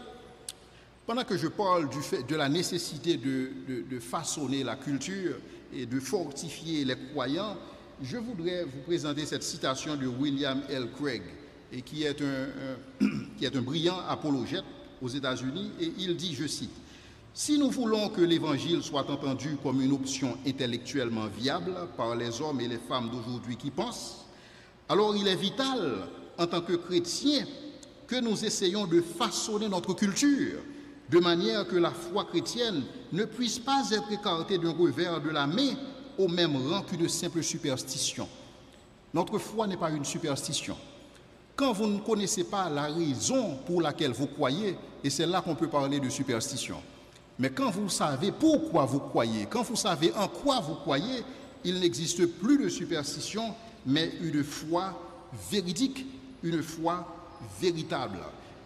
pendant que je parle de la nécessité de façonner la culture et de fortifier les croyants, je voudrais vous présenter cette citation de William L. Craig, et qui est un brillant apologète aux États-Unis, et il dit, je cite, « Si nous voulons que l'Évangile soit entendu comme une option intellectuellement viable par les hommes et les femmes d'aujourd'hui qui pensent, alors il est vital, en tant que chrétiens, que nous essayons de façonner notre culture de manière que la foi chrétienne ne puisse pas être écartée d'un revers de la main au même rang qu'une simple superstition. Notre foi n'est pas une superstition. Quand vous ne connaissez pas la raison pour laquelle vous croyez, et c'est là qu'on peut parler de superstition. Mais quand vous savez pourquoi vous croyez, quand vous savez en quoi vous croyez, il n'existe plus de superstition, mais une foi véridique, une foi véritable.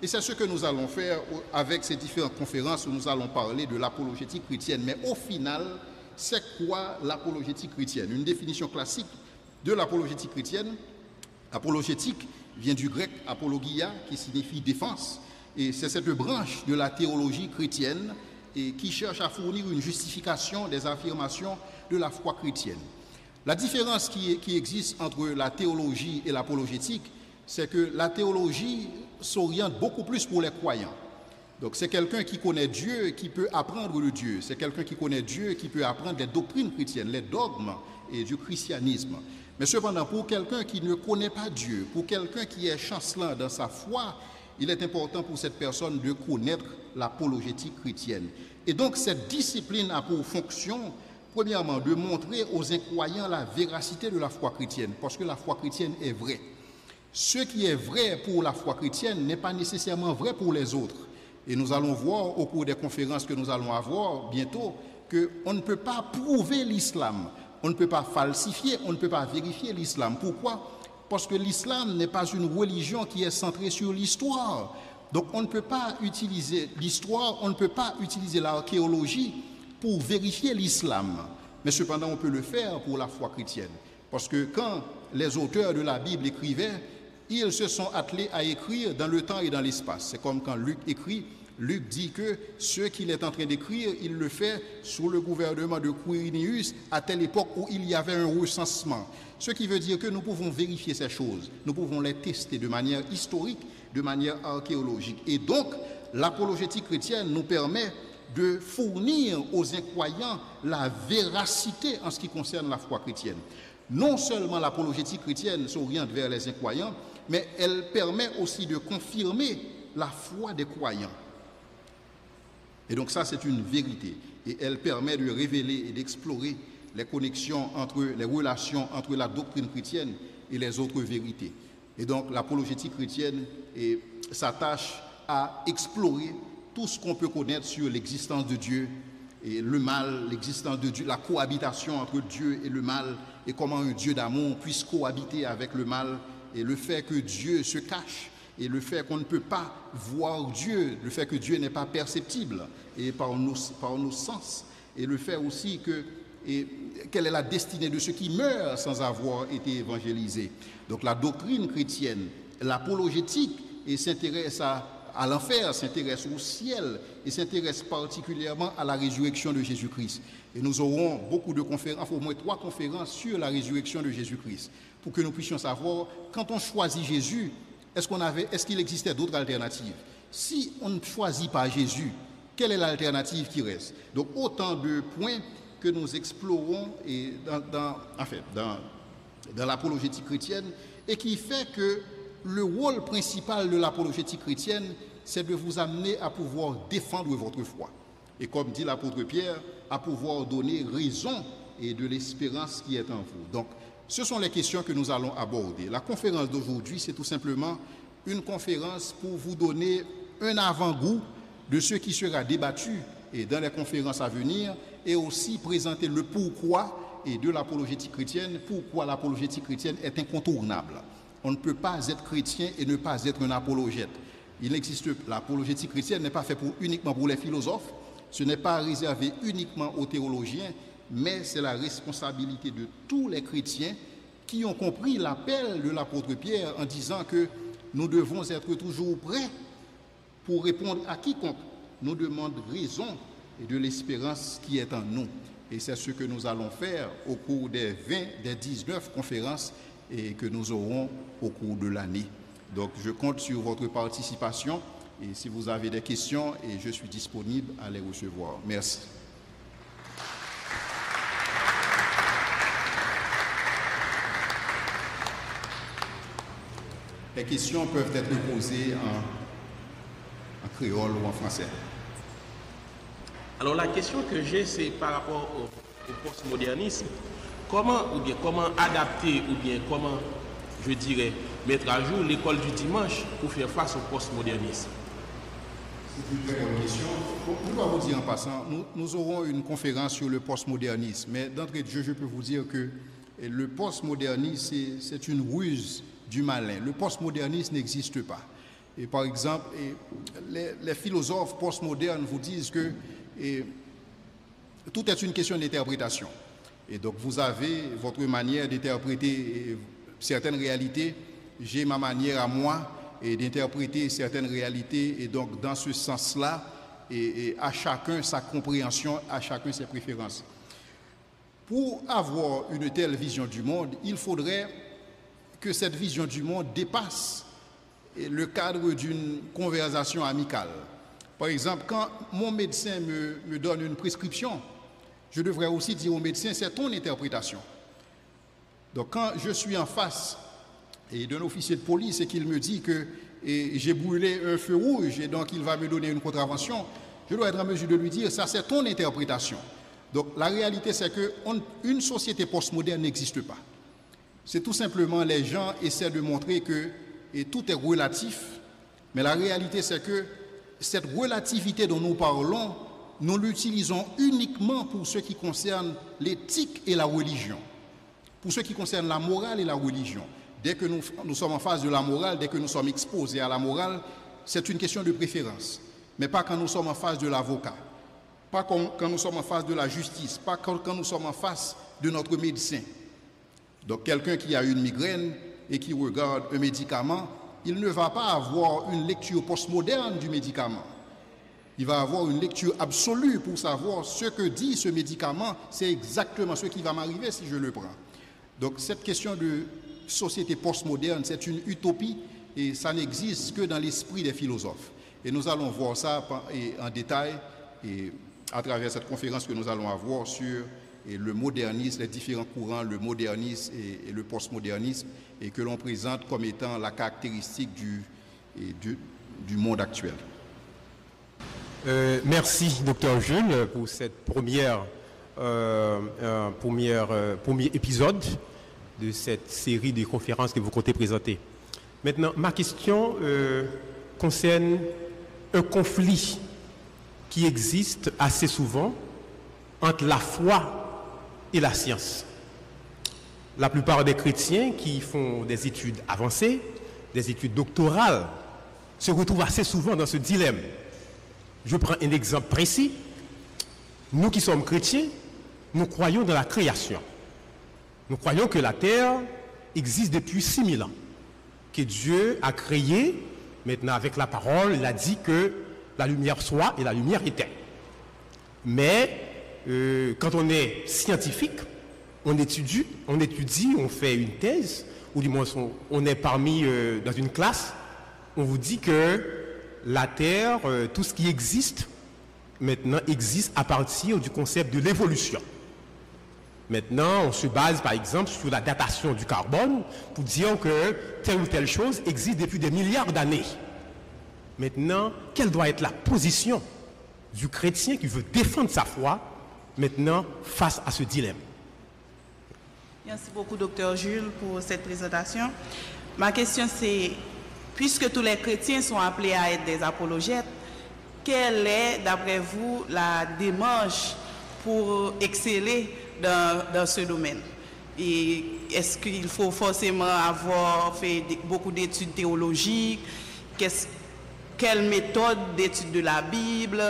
Et c'est ce que nous allons faire avec ces différentes conférences où nous allons parler de l'apologétique chrétienne. Mais au final, c'est quoi l'apologétique chrétienne? Une définition classique de l'apologétique chrétienne. Apologétique vient du grec apologia, qui signifie défense. Et c'est cette branche de la théologie chrétienne et qui cherche à fournir une justification des affirmations de la foi chrétienne. La différence qui existe entre la théologie et l'apologétique, c'est que la théologie s'oriente beaucoup plus pour les croyants. Donc c'est quelqu'un qui connaît Dieu, qui peut apprendre de Dieu. C'est quelqu'un qui connaît Dieu, qui peut apprendre les doctrines chrétiennes, les dogmes et du christianisme. Mais cependant, pour quelqu'un qui ne connaît pas Dieu, pour quelqu'un qui est chancelant dans sa foi, il est important pour cette personne de connaître l'apologétique chrétienne. Et donc cette discipline a pour fonction, premièrement, de montrer aux incroyants la véracité de la foi chrétienne, parce que la foi chrétienne est vraie. Ce qui est vrai pour la foi chrétienne n'est pas nécessairement vrai pour les autres. Et nous allons voir au cours des conférences que nous allons avoir bientôt qu'on ne peut pas prouver l'islam, on ne peut pas falsifier, on ne peut pas vérifier l'islam. Pourquoi? Parce que l'islam n'est pas une religion qui est centrée sur l'histoire. Donc on ne peut pas utiliser l'histoire, on ne peut pas utiliser l'archéologie pour vérifier l'islam. Mais cependant, on peut le faire pour la foi chrétienne. Parce que quand les auteurs de la Bible écrivaient, ils se sont attelés à écrire dans le temps et dans l'espace. C'est comme quand Luc écrit, Luc dit que ce qu'il est en train d'écrire, il le fait sous le gouvernement de Quirinius à telle époque où il y avait un recensement. Ce qui veut dire que nous pouvons vérifier ces choses, nous pouvons les tester de manière historique, de manière archéologique. Et donc, l'apologétique chrétienne nous permet de fournir aux incroyants la véracité en ce qui concerne la foi chrétienne. Non seulement l'apologétique chrétienne s'oriente vers les incroyants, mais elle permet aussi de confirmer la foi des croyants. Et donc ça, c'est une vérité. Et elle permet de révéler et d'explorer les connexions les relations entre la doctrine chrétienne et les autres vérités. Et donc l'apologétique chrétienne s'attache à explorer tout ce qu'on peut connaître sur l'existence de Dieu et le mal, l'existence de Dieu, la cohabitation entre Dieu et le mal, et comment un Dieu d'amour puisse cohabiter avec le mal, et le fait que Dieu se cache, et le fait qu'on ne peut pas voir Dieu, le fait que Dieu n'est pas perceptible et par nos sens, et le fait aussi que quelle est la destinée de ceux qui meurent sans avoir été évangélisés. Donc la doctrine chrétienne, l'apologétique, et s'intéresse à l'enfer, s'intéresse au ciel et s'intéresse particulièrement à la résurrection de Jésus-Christ. Et nous aurons beaucoup de conférences, au moins 3 conférences sur la résurrection de Jésus-Christ, pour que nous puissions savoir, quand on choisit Jésus, est-ce qu'il existait d'autres alternatives? Si on ne choisit pas Jésus, quelle est l'alternative qui reste? Donc autant de points que nous explorons dans l'apologétique chrétienne, et qui fait que le rôle principal de l'apologétique chrétienne, c'est de vous amener à pouvoir défendre votre foi. et comme dit l'apôtre Pierre, à pouvoir donner raison et de l'espérance qui est en vous. Donc, ce sont les questions que nous allons aborder. La conférence d'aujourd'hui, c'est tout simplement une conférence pour vous donner un avant-goût de ce qui sera débattu et dans les conférences à venir, et aussi présenter le pourquoi et de l'apologétique chrétienne, pourquoi l'apologétique chrétienne est incontournable. On ne peut pas être chrétien et ne pas être un apologète. Il existe, l'apologétique chrétienne n'est pas fait uniquement pour les philosophes, ce n'est pas réservé uniquement aux théologiens, mais c'est la responsabilité de tous les chrétiens qui ont compris l'appel de l'apôtre Pierre en disant que nous devons être toujours prêts pour répondre à quiconque nous demande raison et de l'espérance qui est en nous. Et c'est ce que nous allons faire au cours des 19 conférences et que nous aurons au cours de l'année. Donc je compte sur votre participation et si vous avez des questions, et je suis disponible à les recevoir. Merci. Les questions peuvent être posées en créole ou en français. Alors la question que j'ai, c'est par rapport au postmodernisme. Comment adapter ou bien comment, je dirais, mettre à jour l'école du dimanche pour faire face au postmodernisme? C'est une très bonne question. Je dois vous dire en passant, nous aurons une conférence sur le postmodernisme, mais d'entrée de jeu, je peux vous dire que le postmodernisme, c'est une ruse du malin. Le postmodernisme n'existe pas. Et par exemple, les philosophes postmodernes vous disent que tout est une question d'interprétation. Et donc vous avez votre manière d'interpréter certaines réalités, j'ai ma manière à moi d'interpréter certaines réalités, et donc dans ce sens-là, et à chacun sa compréhension, à chacun ses préférences. Pour avoir une telle vision du monde, il faudrait que cette vision du monde dépasse le cadre d'une conversation amicale. Par exemple, quand mon médecin me donne une prescription, je devrais aussi dire au médecin, c'est ton interprétation. Donc quand je suis en face d'un officier de police et qu'il me dit que j'ai brûlé un feu rouge et donc il va me donner une contravention, je dois être en mesure de lui dire, ça c'est ton interprétation. Donc la réalité c'est qu'une société postmoderne n'existe pas. C'est tout simplement les gens essaient de montrer que tout est relatif, mais la réalité c'est que cette relativité dont nous parlons, nous l'utilisons uniquement pour ce qui concerne l'éthique et la religion, pour ce qui concerne la morale et la religion. Dès que nous sommes en face de la morale, dès que nous sommes exposés à la morale, c'est une question de préférence, mais pas quand nous sommes en face de l'avocat, pas quand nous sommes en face de la justice, pas quand nous sommes en face de notre médecin. Donc quelqu'un qui a une migraine et qui regarde un médicament, il ne va pas avoir une lecture postmoderne du médicament. Il va avoir une lecture absolue pour savoir ce que dit ce médicament, c'est exactement ce qui va m'arriver si je le prends. Donc cette question de société postmoderne, c'est une utopie et ça n'existe que dans l'esprit des philosophes. Et nous allons voir ça en détail et à travers cette conférence que nous allons avoir sur le modernisme, les différents courants, le modernisme et le postmodernisme, et que l'on présente comme étant la caractéristique du monde actuel. Merci, Dr Jules, pour cette premier épisode de cette série de conférences que vous comptez présenter. Maintenant, ma question concerne un conflit qui existe assez souvent entre la foi et la science. La plupart des chrétiens qui font des études avancées, des études doctorales, se retrouvent assez souvent dans ce dilemme. Je prends un exemple précis. Nous qui sommes chrétiens, nous croyons dans la création. Nous croyons que la terre existe depuis 6000 ans, que Dieu a créé. Maintenant, avec la parole, il a dit que la lumière soit et la lumière était. Mais quand on est scientifique, on étudie, on fait une thèse, ou du moins on est dans une classe, on vous dit que la Terre, tout ce qui existe, maintenant existe à partir du concept de l'évolution. Maintenant, on se base par exemple sur la datation du carbone pour dire que telle ou telle chose existe depuis des milliards d'années. Maintenant, quelle doit être la position du chrétien qui veut défendre sa foi maintenant face à ce dilemme? Merci beaucoup, Dr. Jules, pour cette présentation. Ma question, c'est, puisque tous les chrétiens sont appelés à être des apologètes, quelle est, d'après vous, la démarche pour exceller dans ce domaine? Et est-ce qu'il faut forcément avoir fait beaucoup d'études théologiques? Quelle méthode d'étude de la Bible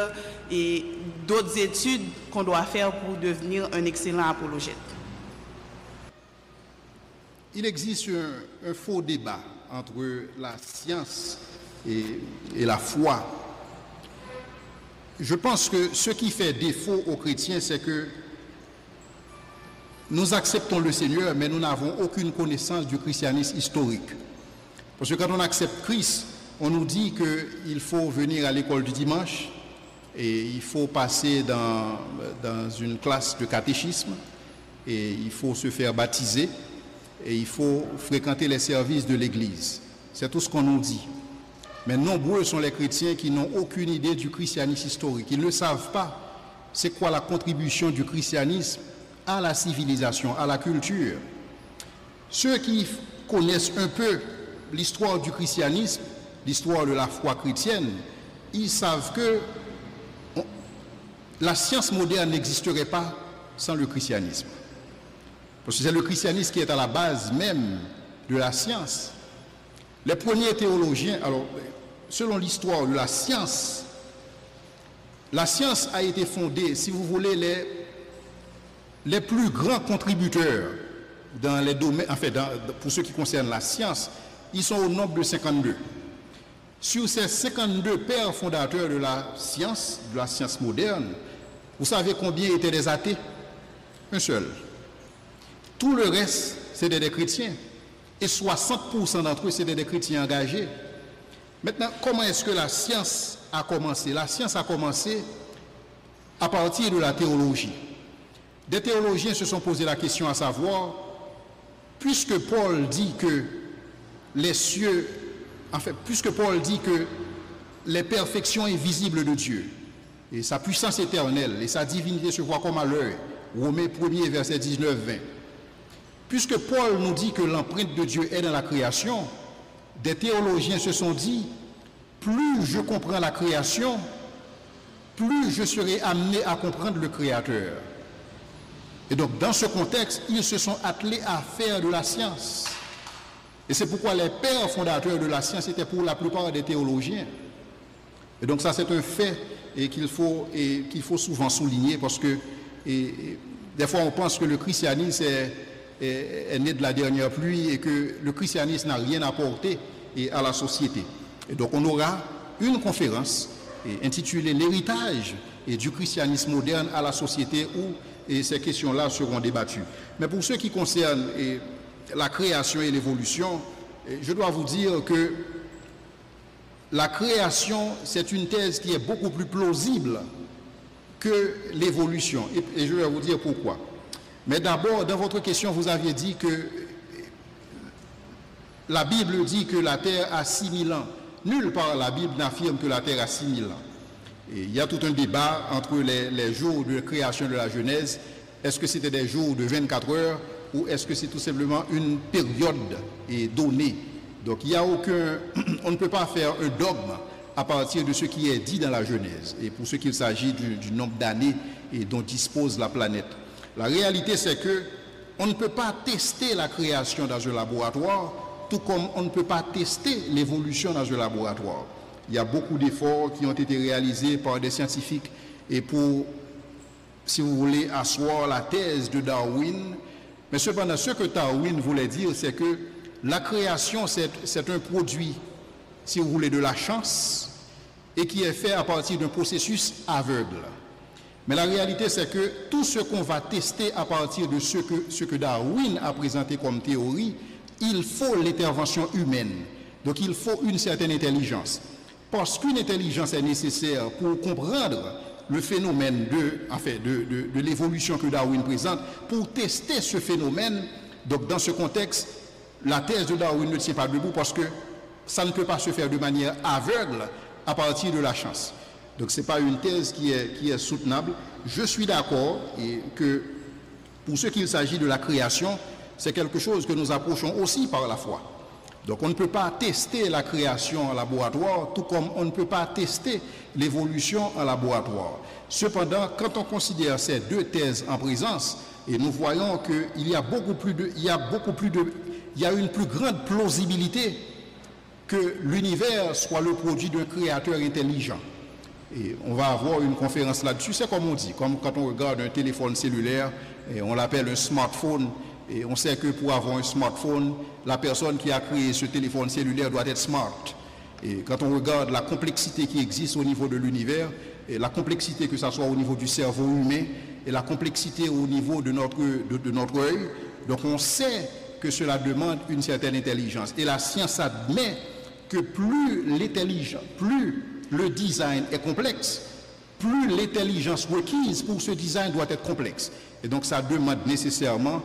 et d'autres études qu'on doit faire pour devenir un excellent apologète? Il existe un faux débat entre la science et la foi. Je pense que ce qui fait défaut aux chrétiens, c'est que nous acceptons le Seigneur, mais nous n'avons aucune connaissance du christianisme historique. Parce que quand on accepte Christ, on nous dit qu'il faut venir à l'école du dimanche et il faut passer dans une classe de catéchisme et il faut se faire baptiser et il faut fréquenter les services de l'Église. C'est tout ce qu'on nous dit. Mais nombreux sont les chrétiens qui n'ont aucune idée du christianisme historique. Ils ne savent pas c'est quoi la contribution du christianisme à la civilisation, à la culture. Ceux qui connaissent un peu l'histoire du christianisme, l'histoire de la foi chrétienne, ils savent que la science moderne n'existerait pas sans le christianisme. Parce que c'est le christianisme qui est à la base même de la science. Les premiers théologiens, alors, selon l'histoire de la science a été fondée, si vous voulez, les plus grands contributeurs dans les domaines, en fait, pour ce qui concerne la science, ils sont au nombre de 52. Sur ces 52 pères fondateurs de la science moderne, vous savez combien étaient des athées? Un seul. Tout le reste, c'était des chrétiens. Et 60% d'entre eux, c'était des chrétiens engagés. Maintenant, comment est-ce que la science a commencé? La science a commencé à partir de la théologie. Des théologiens se sont posé la question à savoir, puisque Paul dit que les cieux, puisque Paul dit que les perfections invisibles de Dieu, et sa puissance éternelle, et sa divinité se voient comme à l'œil, Romains 1er, verset 19-20. Puisque Paul nous dit que l'empreinte de Dieu est dans la création, des théologiens se sont dit, plus je comprends la création, plus je serai amené à comprendre le Créateur. Et donc, dans ce contexte, ils se sont attelés à faire de la science. Et c'est pourquoi les pères fondateurs de la science étaient pour la plupart des théologiens. Et donc ça, c'est un fait qu'il faut souvent souligner parce que des fois, on pense que le christianisme est né de la dernière pluie et que le christianisme n'a rien apporté à la société. Et donc, on aura une conférence intitulée « L'héritage du christianisme moderne à la société » où ces questions-là seront débattues. Mais pour ce qui concerne la création et l'évolution, je dois vous dire que la création, c'est une thèse qui est beaucoup plus plausible que l'évolution. Et je vais vous dire pourquoi. Mais d'abord, dans votre question, vous aviez dit que la Bible dit que la Terre a 6000 ans. Nulle part la Bible n'affirme que la Terre a 6000 ans. Et il y a tout un débat entre les jours de création de la Genèse. Est-ce que c'était des jours de 24 heures ou est-ce que c'est tout simplement une période donnée? Donc il y a on ne peut pas faire un dogme à partir de ce qui est dit dans la Genèse. Et pour ce qu'il s'agit du nombre d'années dont dispose la planète. La réalité, c'est que on ne peut pas tester la création dans un laboratoire, tout comme on ne peut pas tester l'évolution dans un laboratoire. Il y a beaucoup d'efforts qui ont été réalisés par des scientifiques et pour, si vous voulez, asseoir la thèse de Darwin. Mais cependant, ce que Darwin voulait dire, c'est que la création, c'est un produit, si vous voulez, de la chance et qui est fait à partir d'un processus aveugle. Mais la réalité, c'est que tout ce qu'on va tester à partir de ce que Darwin a présenté comme théorie, il faut l'intervention humaine. Donc il faut une certaine intelligence. Parce qu'une intelligence est nécessaire pour comprendre le phénomène de l'évolution que Darwin présente, pour tester ce phénomène. Donc dans ce contexte, la thèse de Darwin ne tient pas debout parce que ça ne peut pas se faire de manière aveugle à partir de la chance. Donc ce n'est pas une thèse qui est soutenable. Je suis d'accord et que pour ce qu'il s'agit de la création, c'est quelque chose que nous approchons aussi par la foi. Donc on ne peut pas tester la création en laboratoire, tout comme on ne peut pas tester l'évolution en laboratoire. Cependant, quand on considère ces deux thèses en présence, et nous voyons qu'il y a une plus grande plausibilité que l'univers soit le produit d'un créateur intelligent. Et on va avoir une conférence là-dessus. C'est comme on dit, comme quand on regarde un téléphone cellulaire, et on l'appelle un smartphone, et on sait que pour avoir un smartphone, la personne qui a créé ce téléphone cellulaire doit être smart. Et quand on regarde la complexité qui existe au niveau de l'univers, et la complexité que ce soit au niveau du cerveau humain, et la complexité au niveau de notre œil, donc on sait que cela demande une certaine intelligence. Et la science admet que plus le design est complexe, plus l'intelligence requise pour ce design doit être complexe. Et donc ça demande nécessairement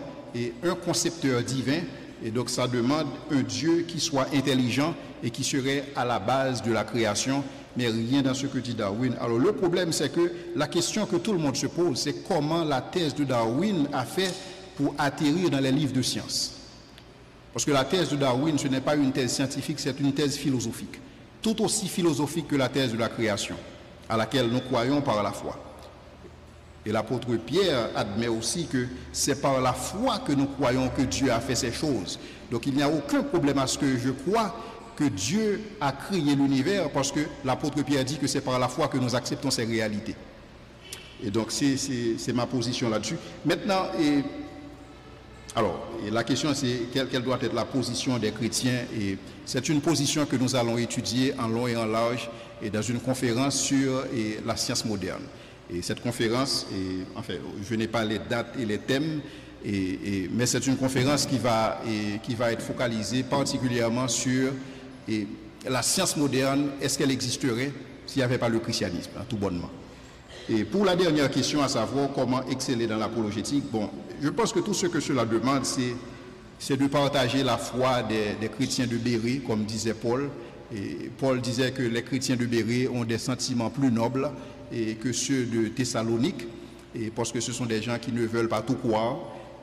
un concepteur divin, et donc ça demande un Dieu qui soit intelligent et qui serait à la base de la création, mais rien dans ce que dit Darwin. Alors le problème, c'est que la question que tout le monde se pose, c'est comment la thèse de Darwin a fait pour atterrir dans les livres de science. Parce que la thèse de Darwin, ce n'est pas une thèse scientifique, c'est une thèse philosophique. Tout aussi philosophique que la thèse de la création, à laquelle nous croyons par la foi. Et l'apôtre Pierre admet aussi que c'est par la foi que nous croyons que Dieu a fait ces choses. Donc il n'y a aucun problème à ce que je crois que Dieu a créé l'univers, parce que l'apôtre Pierre dit que c'est par la foi que nous acceptons ces réalités. Et donc c'est ma position là-dessus. Maintenant, la question c'est quelle doit être la position des chrétiens, et c'est une position que nous allons étudier en long et en large et dans une conférence sur la science moderne. Et cette conférence, je n'ai pas les dates et les thèmes, mais c'est une conférence qui va être focalisée particulièrement sur la science moderne. Est-ce qu'elle existerait s'il n'y avait pas le christianisme, tout bonnement? Et pour la dernière question, à savoir comment exceller dans l'apologétique, je pense que tout ce que cela demande, c'est de partager la foi des chrétiens de Bérée, comme disait Paul. Et Paul disait que les chrétiens de Bérée ont des sentiments plus nobles que ceux de Thessalonique, parce que ce sont des gens qui ne veulent pas tout croire.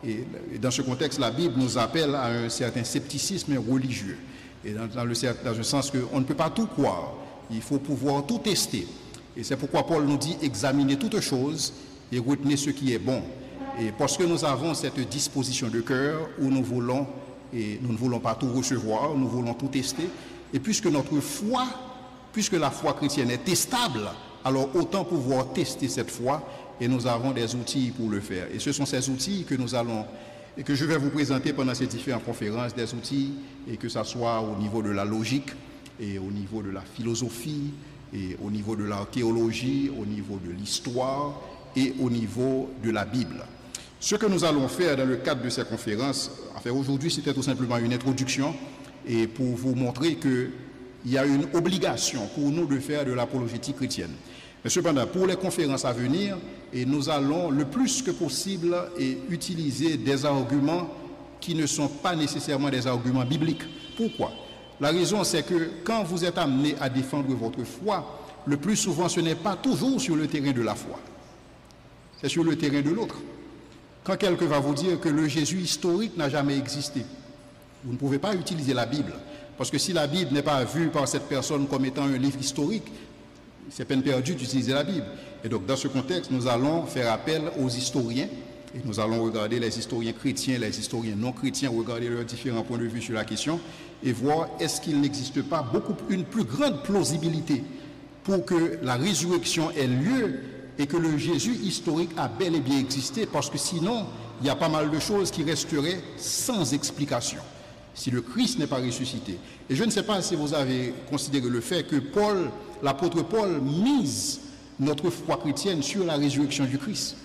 Et dans ce contexte, la Bible nous appelle à un certain scepticisme religieux. Et dans un sens qu'on ne peut pas tout croire, il faut pouvoir tout tester. Et c'est pourquoi Paul nous dit examinez toutes choses et retenez ce qui est bon. Et parce que nous avons cette disposition de cœur où nous ne voulons pas tout recevoir, nous voulons tout tester. Et puisque la foi chrétienne est testable, alors autant pouvoir tester cette foi, et nous avons des outils pour le faire. Et ce sont ces outils que que je vais vous présenter pendant ces différentes conférences, des outils, et que ce soit au niveau de la logique, et au niveau de la philosophie, et au niveau de l'archéologie, au niveau de l'histoire, et au niveau de la Bible. Ce que nous allons faire dans le cadre de ces conférences, aujourd'hui c'était tout simplement une introduction, et pour vous montrer qu'il y a une obligation pour nous de faire de l'apologétique chrétienne. Mais cependant, pour les conférences à venir, nous allons le plus que possible utiliser des arguments qui ne sont pas nécessairement des arguments bibliques. Pourquoi? La raison, c'est que quand vous êtes amené à défendre votre foi, le plus souvent, ce n'est pas toujours sur le terrain de la foi. C'est sur le terrain de l'autre. Quand quelqu'un va vous dire que le Jésus historique n'a jamais existé, vous ne pouvez pas utiliser la Bible. Parce que si la Bible n'est pas vue par cette personne comme étant un livre historique, c'est peine perdue d'utiliser la Bible. Et donc, dans ce contexte, nous allons faire appel aux historiens. Et nous allons regarder les historiens chrétiens, les historiens non chrétiens, regarder leurs différents points de vue sur la question et voir est-ce qu'il n'existe pas une plus grande plausibilité pour que la résurrection ait lieu et que le Jésus historique a bel et bien existé, parce que sinon, il y a pas mal de choses qui resteraient sans explication si le Christ n'est pas ressuscité. Et je ne sais pas si vous avez considéré le fait que l'apôtre Paul mise notre foi chrétienne sur la résurrection du Christ.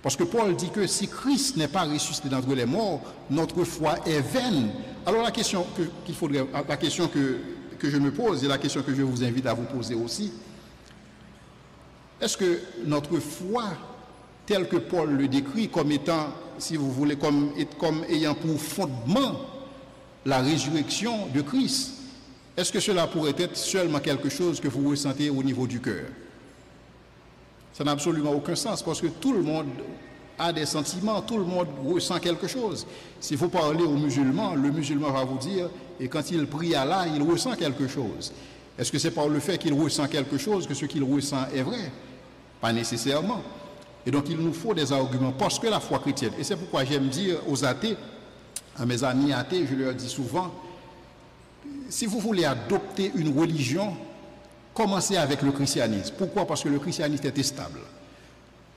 Parce que Paul dit que si Christ n'est pas ressuscité d'entre les morts, notre foi est vaine. Alors la question que je me pose et la question que je vous invite à vous poser aussi, est-ce que notre foi, telle que Paul le décrit comme étant, si vous voulez, comme ayant pour fondement la résurrection de Christ, est-ce que cela pourrait être seulement quelque chose que vous ressentez au niveau du cœur? Ça n'a absolument aucun sens parce que tout le monde a des sentiments, tout le monde ressent quelque chose. S'il faut parler aux musulmans, le musulman va vous dire, et quand il prie Allah, il ressent quelque chose. Est-ce que c'est par le fait qu'il ressent quelque chose que ce qu'il ressent est vrai? Pas nécessairement. Et donc il nous faut des arguments parce que la foi chrétienne, et c'est pourquoi j'aime dire aux athées, à mes amis athées, je leur dis souvent, si vous voulez adopter une religion, commencez avec le christianisme. Pourquoi? Parce que le christianisme est testable.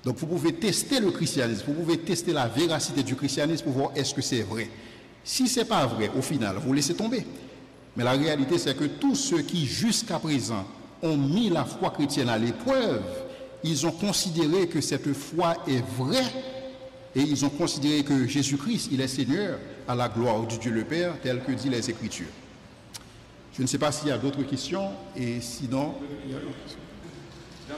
Donc vous pouvez tester le christianisme, vous pouvez tester la véracité du christianisme pour voir est-ce que c'est vrai. Si ce n'est pas vrai, au final, vous laissez tomber. Mais la réalité, c'est que tous ceux qui, jusqu'à présent, ont mis la foi chrétienne à l'épreuve, ils ont considéré que cette foi est vraie et ils ont considéré que Jésus-Christ, il est Seigneur à la gloire du Dieu le Père, tel que dit les Écritures. Je ne sais pas s'il y a d'autres questions et sinon... Pour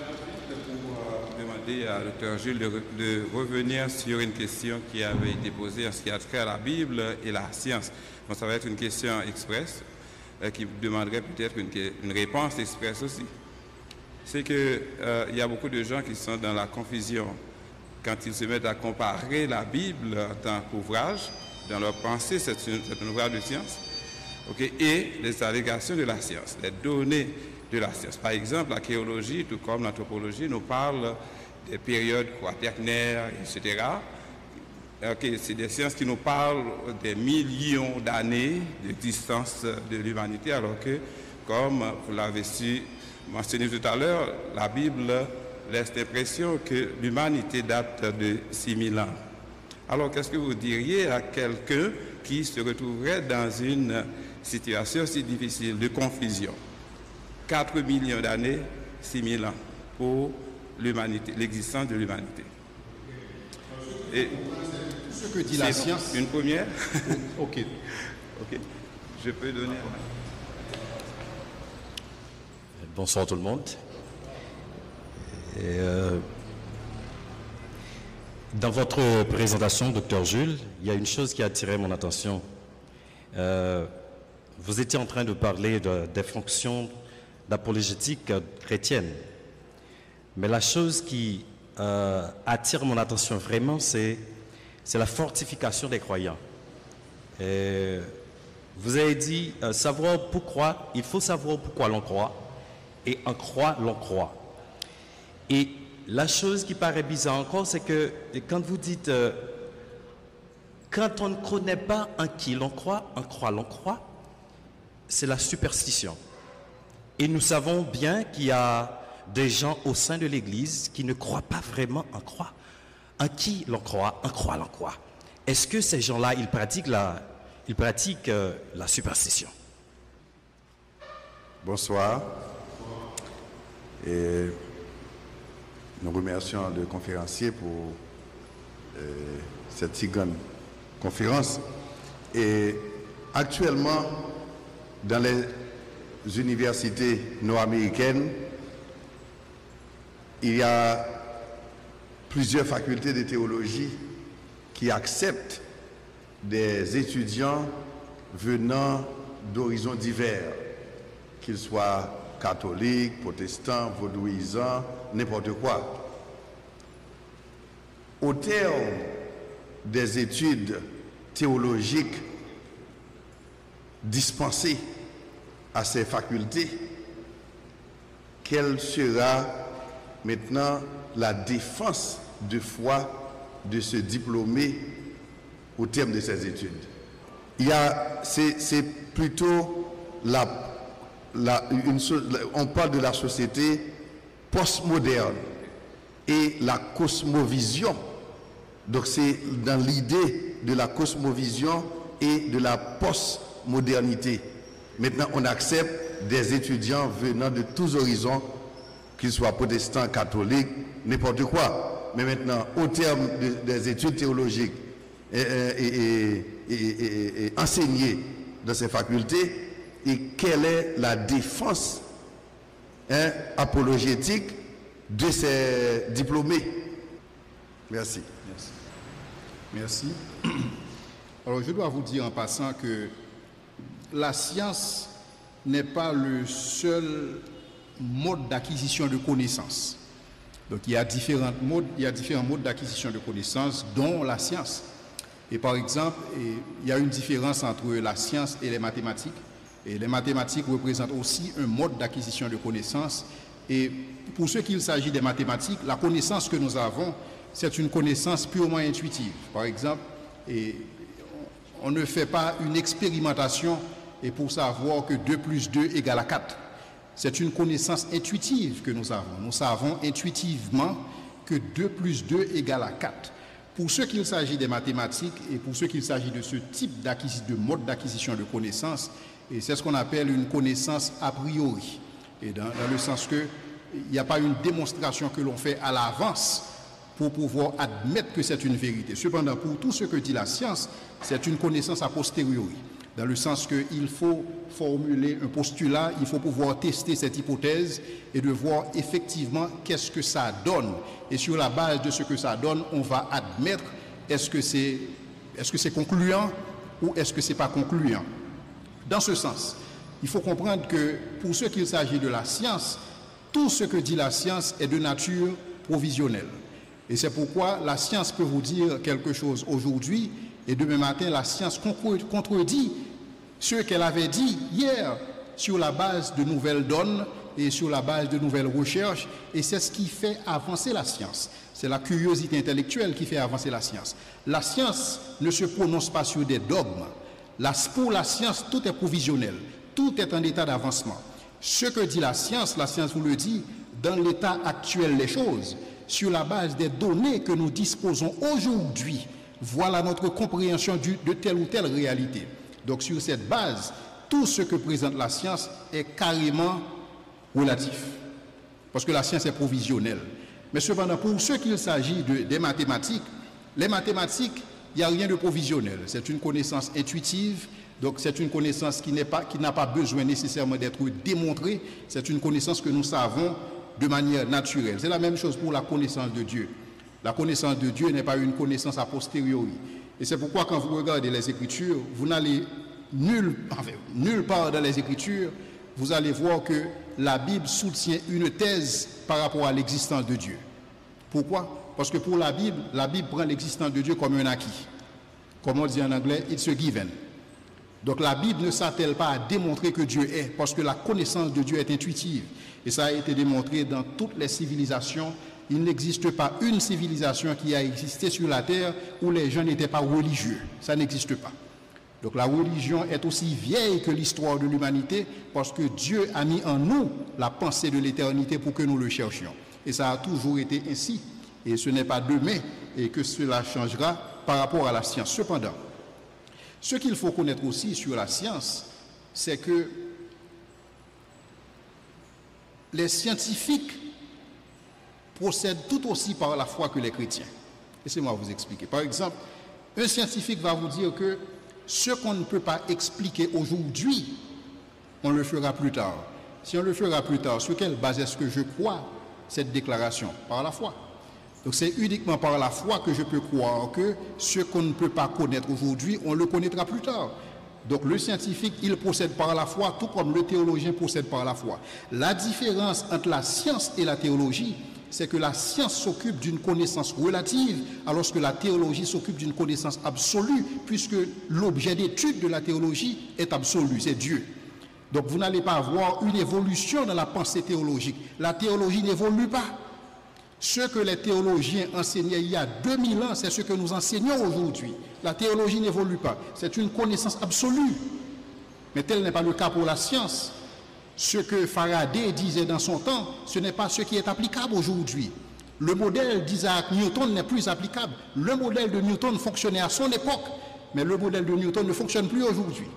demander à Dr Jules de revenir sur une question qui avait été posée en ce qui a trait à la Bible et la science. Donc ça va être une question express qui demanderait peut-être une réponse express aussi. C'est qu'il y a beaucoup de gens qui sont dans la confusion quand ils se mettent à comparer la Bible en tant qu'ouvrage. Dans leur pensée, c'est un ouvrage de science, et les allégations de la science, les données de la science. Par exemple, l'archéologie, tout comme l'anthropologie, nous parle des périodes quaternaires, etc. C'est des sciences qui nous parlent des millions d'années d'existence de l'humanité, alors que, comme vous l'avez mentionné tout à l'heure, la Bible laisse l'impression que l'humanité date de 6000 ans. Alors, qu'est-ce que vous diriez à quelqu'un qui se retrouverait dans une situation si difficile de confusion? 4 millions d'années, 6000 ans pour l'humanité, l'existence de l'humanité. Et ce que dit la science. Une première. Ok. Je peux donner. Bonsoir tout le monde. Dans votre présentation, Dr Jules, il y a une chose qui a attiré mon attention. Vous étiez en train de parler des fonctions d'apologétique chrétienne. Mais la chose qui attire mon attention vraiment, c'est la fortification des croyants. Vous avez dit, savoir pourquoi, il faut savoir pourquoi l'on croit, et en croire, l'on croit. Et la chose qui paraît bizarre encore, c'est que quand vous dites, quand on ne connaît pas en qui l'on croit, l'on croit, c'est la superstition. Et nous savons bien qu'il y a des gens au sein de l'Église qui ne croient pas vraiment en croire. En qui l'on croit, l'on croit. Est-ce que ces gens-là, ils pratiquent la superstition? Bonsoir. Et nous remercions le conférencier pour cette si grande conférence. Et actuellement, dans les universités nord-américaines, il y a plusieurs facultés de théologie qui acceptent des étudiants venant d'horizons divers, qu'ils soient catholiques, protestants, vaudouisants, n'importe quoi. Au terme des études théologiques dispensées à ces facultés, quelle sera maintenant la défense de foi de ce diplômé au terme de ces études? C'est plutôt on parle de la société postmoderne et la cosmovision. Donc c'est dans l'idée de la cosmovision et de la postmodernité. Maintenant, on accepte des étudiants venant de tous horizons, qu'ils soient protestants, catholiques, n'importe quoi. Mais maintenant, au terme des études théologiques et enseignées dans ces facultés, et quelle est la défense apologétique de ces diplômés? Merci. Merci. Alors, je dois vous dire en passant que la science n'est pas le seul mode d'acquisition de connaissances. Donc il y a différents modes d'acquisition de connaissances, dont la science. Et par exemple, il y a une différence entre la science et les mathématiques. Et les mathématiques représentent aussi un mode d'acquisition de connaissances. Et pour ce qu'il s'agit des mathématiques, la connaissance que nous avons, c'est une connaissance purement intuitive. Par exemple, on ne fait pas une expérimentation et pour savoir que 2 plus 2 égale à 4. C'est une connaissance intuitive que nous avons. Nous savons intuitivement que 2 plus 2 égale à 4. Pour ce qu'il s'agit des mathématiques et pour ce qu'il s'agit de ce type de mode d'acquisition de connaissances, et c'est ce qu'on appelle une connaissance a priori. Et dans le sens que il n'y a pas une démonstration que l'on fait à l'avance pour pouvoir admettre que c'est une vérité. Cependant, pour tout ce que dit la science, c'est une connaissance a posteriori. Dans le sens qu'il faut formuler un postulat, il faut pouvoir tester cette hypothèse et de voir effectivement qu'est-ce que ça donne. Et sur la base de ce que ça donne, on va admettre est-ce que c'est concluant ou est-ce que c'est pas concluant. Dans ce sens, il faut comprendre que pour ce qu'il s'agit de la science, tout ce que dit la science est de nature provisionnelle. Et c'est pourquoi la science peut vous dire quelque chose aujourd'hui et demain matin, la science contredit ce qu'elle avait dit hier sur la base de nouvelles données et sur la base de nouvelles recherches. Et c'est ce qui fait avancer la science. C'est la curiosité intellectuelle qui fait avancer la science. La science ne se prononce pas sur des dogmes. Pour la science, tout est provisionnel. Tout est en état d'avancement. Ce que dit la science vous le dit, dans l'état actuel des choses, sur la base des données que nous disposons aujourd'hui, voilà notre compréhension de telle ou telle réalité. Donc sur cette base, tout ce que présente la science est carrément relatif. Parce que la science est provisionnelle. Mais cependant, pour ce qu'il s'agit des mathématiques, les mathématiques, il n'y a rien de provisionnel. C'est une connaissance intuitive. Donc c'est une connaissance qui n'a pas besoin nécessairement d'être démontrée. C'est une connaissance que nous savons de manière naturelle. C'est la même chose pour la connaissance de Dieu. La connaissance de Dieu n'est pas une connaissance a posteriori. Et c'est pourquoi quand vous regardez les Écritures, vous n'allez nulle part dans les Écritures, vous allez voir que la Bible soutient une thèse par rapport à l'existence de Dieu. Pourquoi? Parce que pour la Bible prend l'existence de Dieu comme un acquis. Comme on dit en anglais, it's a given. Donc la Bible ne s'attelle pas à démontrer que Dieu est, parce que la connaissance de Dieu est intuitive. Et ça a été démontré dans toutes les civilisations. Il n'existe pas une civilisation qui a existé sur la terre où les gens n'étaient pas religieux. Ça n'existe pas. Donc la religion est aussi vieille que l'histoire de l'humanité parce que Dieu a mis en nous la pensée de l'éternité pour que nous le cherchions. Et ça a toujours été ainsi. Et ce n'est pas demain et que cela changera par rapport à la science. Cependant, ce qu'il faut connaître aussi sur la science, c'est que les scientifiques procèdent tout aussi par la foi que les chrétiens. Laissez-moi vous expliquer. Par exemple, un scientifique va vous dire que ce qu'on ne peut pas expliquer aujourd'hui, on le fera plus tard. Si on le fera plus tard, sur quelle base est-ce que je crois cette déclaration? Par la foi. Donc c'est uniquement par la foi que je peux croire que ce qu'on ne peut pas connaître aujourd'hui, on le connaîtra plus tard. Donc le scientifique, il procède par la foi, tout comme le théologien procède par la foi. La différence entre la science et la théologie, c'est que la science s'occupe d'une connaissance relative, alors que la théologie s'occupe d'une connaissance absolue, puisque l'objet d'étude de la théologie est absolu, c'est Dieu. Donc vous n'allez pas avoir une évolution dans la pensée théologique. La théologie n'évolue pas. Ce que les théologiens enseignaient il y a 2000 ans, c'est ce que nous enseignons aujourd'hui. La théologie n'évolue pas. C'est une connaissance absolue. Mais tel n'est pas le cas pour la science. Ce que Faraday disait dans son temps, ce n'est pas ce qui est applicable aujourd'hui. Le modèle d'Isaac Newton n'est plus applicable. Le modèle de Newton fonctionnait à son époque, mais le modèle de Newton ne fonctionne plus aujourd'hui.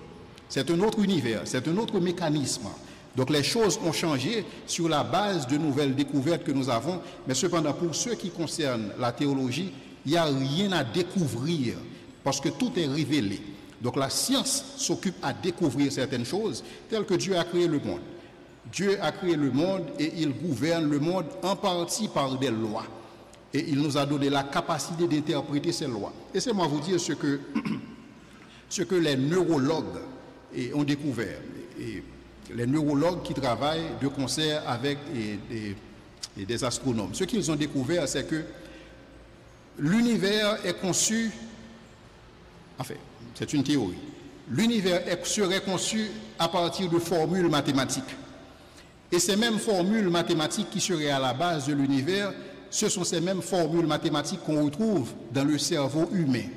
C'est un autre univers, c'est un autre mécanisme. Donc les choses ont changé sur la base de nouvelles découvertes que nous avons, mais cependant pour ce qui concerne la théologie, il n'y a rien à découvrir parce que tout est révélé. Donc la science s'occupe à découvrir certaines choses telles que Dieu a créé le monde. Dieu a créé le monde et il gouverne le monde en partie par des lois. Et il nous a donné la capacité d'interpréter ces lois. Laissez-moi vous dire ce que les neurologues ont découvert. Et les neurologues qui travaillent de concert avec et des astronomes. Ce qu'ils ont découvert, c'est que l'univers est conçu, enfin, c'est une théorie, l'univers serait conçu à partir de formules mathématiques. Et ces mêmes formules mathématiques qui seraient à la base de l'univers, ce sont ces mêmes formules mathématiques qu'on retrouve dans le cerveau humain.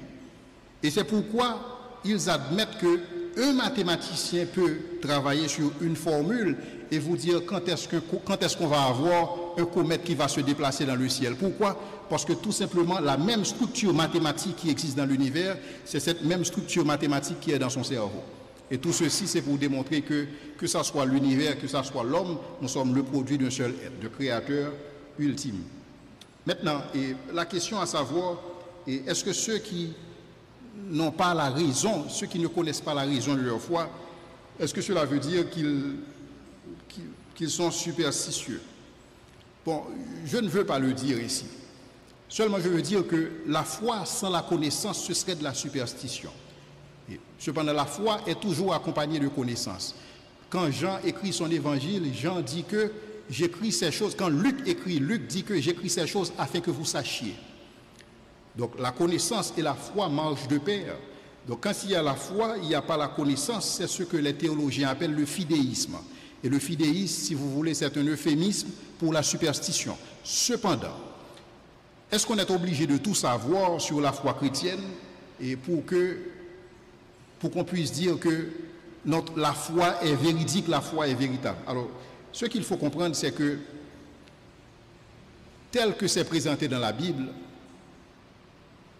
Et c'est pourquoi ils admettent qu'un mathématicien peut travailler sur une formule et vous dire quand est-ce qu'on va avoir un comète qui va se déplacer dans le ciel. Pourquoi? Parce que tout simplement, la même structure mathématique qui existe dans l'univers, c'est cette même structure mathématique qui est dans son cerveau. Et tout ceci, c'est pour démontrer que ce soit l'univers, que ce soit l'homme, nous sommes le produit d'un seul être, de créateur ultime. Maintenant, la question à savoir, est-ce que ceux qui n'ont pas la raison, ceux qui ne connaissent pas la raison de leur foi, est-ce que cela veut dire qu'ils sont superstitieux? Bon, je ne veux pas le dire ici. Seulement, je veux dire que la foi sans la connaissance, ce serait de la superstition. Et cependant, la foi est toujours accompagnée de connaissance. Quand Jean écrit son évangile, Jean dit que j'écris ces choses. Quand Luc écrit, Luc dit que j'écris ces choses afin que vous sachiez. Donc la connaissance et la foi marchent de pair. Donc quand il y a la foi, il n'y a pas la connaissance, c'est ce que les théologiens appellent le fidéisme. Et le fidéisme, si vous voulez, c'est un euphémisme pour la superstition. Cependant, est-ce qu'on est obligé de tout savoir sur la foi chrétienne et pour qu'on puisse dire que la foi est véridique, la foi est véritable? Alors, ce qu'il faut comprendre, c'est que tel que c'est présenté dans la Bible,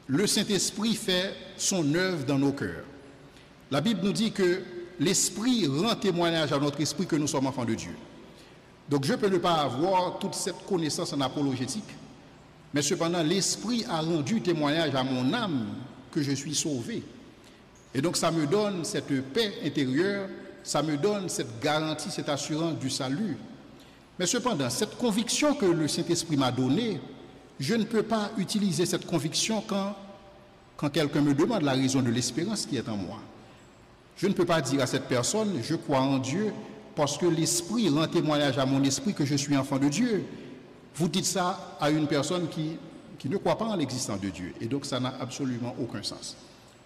le Saint-Esprit fait son œuvre dans nos cœurs. La Bible nous dit que l'Esprit rend témoignage à notre esprit que nous sommes enfants de Dieu. Donc je peux ne pas avoir toute cette connaissance en apologétique, mais cependant l'Esprit a rendu témoignage à mon âme que je suis sauvé. Et donc ça me donne cette paix intérieure, ça me donne cette garantie, cette assurance du salut. Mais cependant, cette conviction que le Saint-Esprit m'a donnée, je ne peux pas utiliser cette conviction quand quelqu'un me demande la raison de l'espérance qui est en moi. Je ne peux pas dire à cette personne, je crois en Dieu parce que l'Esprit rend témoignage à mon esprit que je suis enfant de Dieu. Vous dites ça à une personne qui ne croit pas en l'existence de Dieu. Et donc ça n'a absolument aucun sens.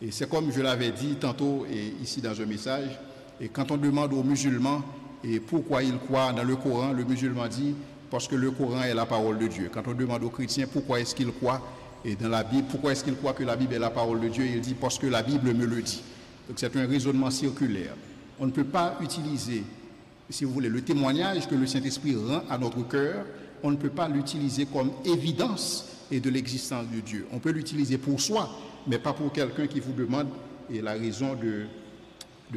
Et c'est comme je l'avais dit tantôt et ici dans un message, et quand on demande aux musulmans et pourquoi ils croient dans le Coran, le musulman dit parce que le Coran est la parole de Dieu. Quand on demande aux chrétiens pourquoi est-ce qu'ils croient et dans la Bible, pourquoi est-ce qu'ils croient que la Bible est la parole de Dieu, il dit parce que la Bible me le dit. Donc c'est un raisonnement circulaire. On ne peut pas utiliser, si vous voulez, le témoignage que le Saint-Esprit rend à notre cœur, on ne peut pas l'utiliser comme évidence et de l'existence de Dieu. On peut l'utiliser pour soi, mais pas pour quelqu'un qui vous demande et la raison de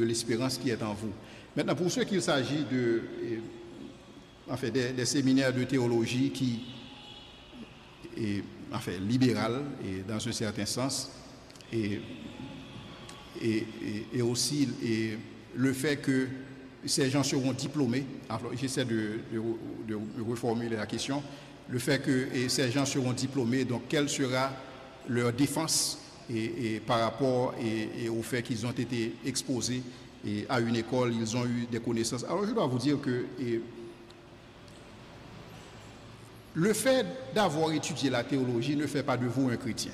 l'espérance qui est en vous. Maintenant, pour ceux qu'il s'agit des séminaires de théologie qui libéral et dans un certain sens, et aussi le fait que ces gens seront diplômés. Alors, j'essaie de reformuler la question. Le fait que ces gens seront diplômés, donc quelle sera leur défense par rapport au fait qu'ils ont été exposés à une école, ils ont eu des connaissances. Alors je dois vous dire que le fait d'avoir étudié la théologie ne fait pas de vous un chrétien.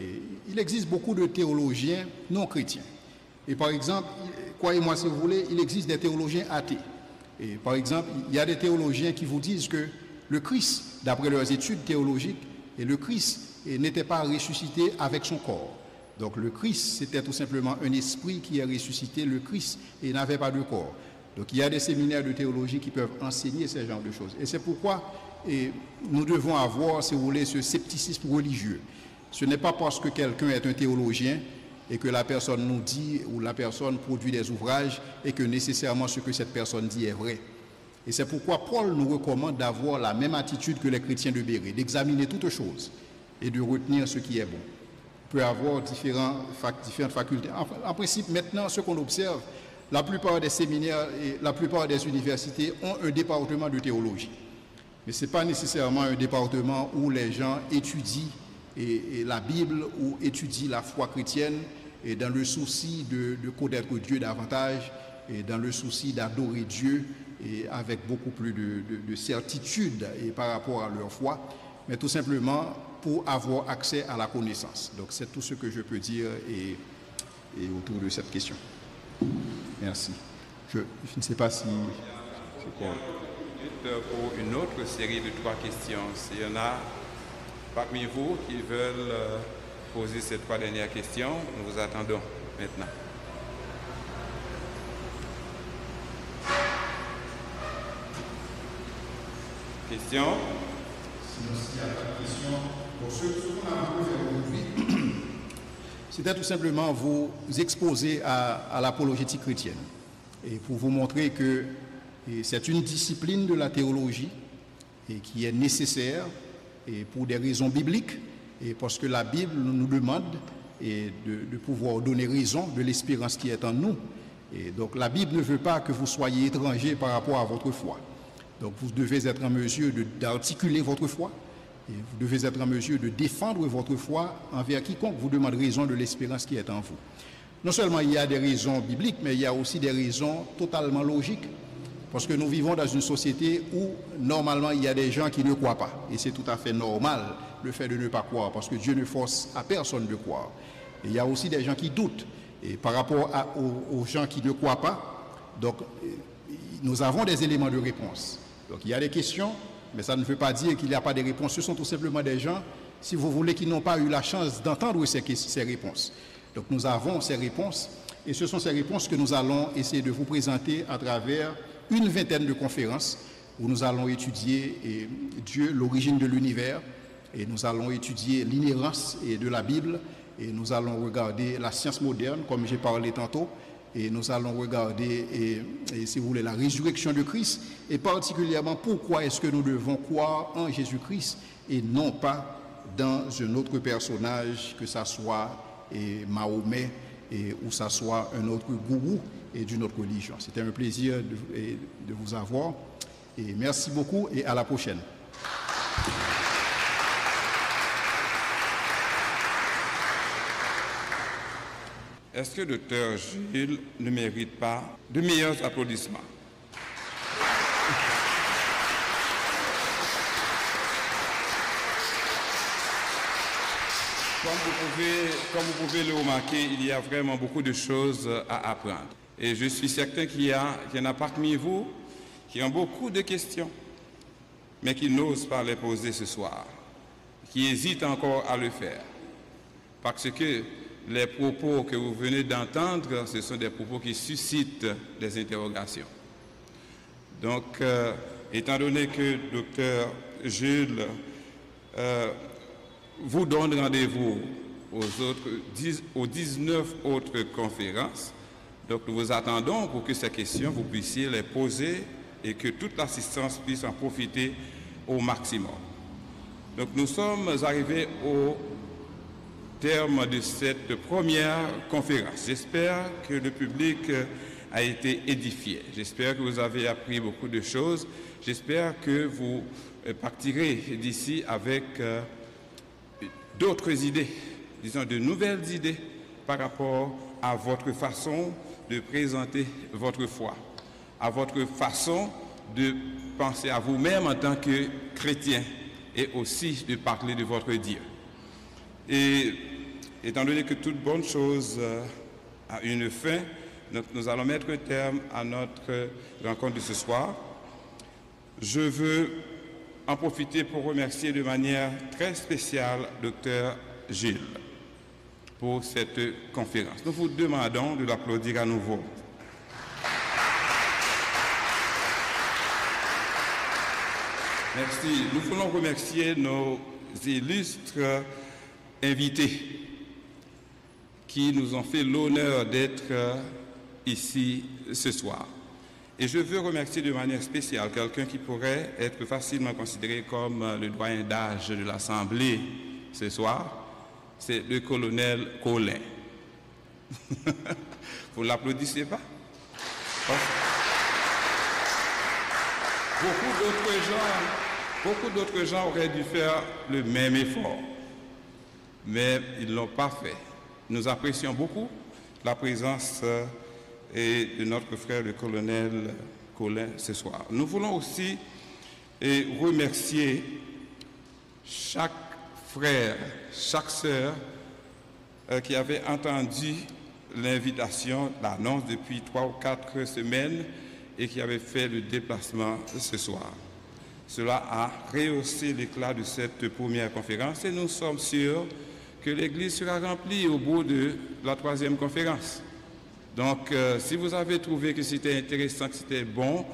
Il existe beaucoup de théologiens non chrétiens. Et par exemple, croyez-moi si vous voulez, il existe des théologiens athées. Et par exemple, il y a des théologiens qui vous disent que le Christ, d'après leurs études théologiques, et le Christ n'était pas ressuscité avec son corps. Donc le Christ, c'était tout simplement un esprit qui est ressuscité, le Christ, et n'avait pas de corps. Donc il y a des séminaires de théologie qui peuvent enseigner ce genre de choses. Et c'est pourquoi nous devons avoir, si vous voulez, ce scepticisme religieux. Ce n'est pas parce que quelqu'un est un théologien et que la personne nous dit ou la personne produit des ouvrages et que nécessairement ce que cette personne dit est vrai. Et c'est pourquoi Paul nous recommande d'avoir la même attitude que les chrétiens de Bérée, d'examiner toutes choses et de retenir ce qui est bon. On peut avoir différentes facultés. En principe, maintenant, ce qu'on observe, la plupart des séminaires et la plupart des universités ont un département de théologie. Mais ce n'est pas nécessairement un département où les gens étudient la Bible ou étudient la foi chrétienne et dans le souci de connaître Dieu davantage et dans le souci d'adorer Dieu et avec beaucoup plus de certitude et par rapport à leur foi, mais tout simplement pour avoir accès à la connaissance. Donc c'est tout ce que je peux dire et autour de cette question. Merci. Je ne sais pas si... C'est quoi? Pour une autre série de 3 questions. S'il y en a parmi vous qui veulent poser ces 3 dernières questions, nous vous attendons maintenant. Question? Sinon, s'il n'y a pas de question, pour ce qu'on a voulu faire aujourd'hui, c'était tout simplement vous exposer à l'apologétique chrétienne et pour vous montrer que c'est une discipline de la théologie et qui est nécessaire et pour des raisons bibliques et parce que la Bible nous demande de pouvoir donner raison de l'espérance qui est en nous. Et donc la Bible ne veut pas que vous soyez étranger par rapport à votre foi. Donc vous devez être en mesure d'articuler votre foi et vous devez être en mesure de défendre votre foi envers quiconque vous demande raison de l'espérance qui est en vous. Non seulement il y a des raisons bibliques, mais il y a aussi des raisons totalement logiques. Parce que nous vivons dans une société où, normalement, il y a des gens qui ne croient pas. Et c'est tout à fait normal, le fait de ne pas croire, parce que Dieu ne force à personne de croire. Et il y a aussi des gens qui doutent. Et par rapport aux gens qui ne croient pas, donc, nous avons des éléments de réponse. Donc, il y a des questions, mais ça ne veut pas dire qu'il n'y a pas de réponses. Ce sont tout simplement des gens, si vous voulez, qui n'ont pas eu la chance d'entendre ces réponses. Donc, nous avons ces réponses. Et ce sont ces réponses que nous allons essayer de vous présenter à travers une vingtaine de conférences où nous allons étudier Dieu, l'origine de l'univers, et nous allons étudier l'inhérence de la Bible, et nous allons regarder la science moderne, comme j'ai parlé tantôt, et nous allons regarder, si vous voulez, la résurrection de Christ, et particulièrement pourquoi est-ce que nous devons croire en Jésus-Christ et non pas dans un autre personnage, que ça soit Mahomet, ou ça soit un autre gourou et d'une autre religion. C'était un plaisir de vous avoir. Et merci beaucoup et à la prochaine. Est-ce que le Dr Jules ne mérite pas de meilleurs applaudissements? Comme vous pouvez le remarquer, il y a vraiment beaucoup de choses à apprendre. Et je suis certain qu'il y en a parmi vous qui ont beaucoup de questions, mais qui n'osent pas les poser ce soir, qui hésitent encore à le faire. Parce que les propos que vous venez d'entendre, ce sont des propos qui suscitent des interrogations. Donc, étant donné que Dr Jules vous donne rendez-vous aux 19 autres conférences. Donc nous vous attendons pour que ces questions, vous puissiez les poser et que toute l'assistance puisse en profiter au maximum. Donc nous sommes arrivés au terme de cette première conférence. J'espère que le public a été édifié. J'espère que vous avez appris beaucoup de choses. J'espère que vous partirez d'ici avec d'autres idées, disons de nouvelles idées par rapport à votre façon de présenter votre foi, à votre façon de penser à vous-même en tant que chrétien et aussi de parler de votre Dieu. Et étant donné que toute bonne chose a une fin, donc nous allons mettre un terme à notre rencontre de ce soir. Je veux en profiter pour remercier de manière très spéciale Dr Gilles pour cette conférence. Nous vous demandons de l'applaudir à nouveau. Merci. Nous voulons remercier nos illustres invités qui nous ont fait l'honneur d'être ici ce soir. Et je veux remercier de manière spéciale quelqu'un qui pourrait être facilement considéré comme le doyen d'âge de l'Assemblée ce soir, c'est le colonel Colin. Vous ne l'applaudissez pas? Beaucoup d'autres gens auraient dû faire le même effort, mais ils ne l'ont pas fait. Nous apprécions beaucoup la présence de notre frère le colonel Colin ce soir. Nous voulons aussi remercier chaque frère, chaque sœur qui avait entendu l'invitation, l'annonce depuis 3 ou 4 semaines et qui avait fait le déplacement ce soir. Cela a rehaussé l'éclat de cette première conférence et nous sommes sûrs que l'Église sera remplie au bout de la 3e conférence. Donc, si vous avez trouvé que c'était intéressant, que c'était bon,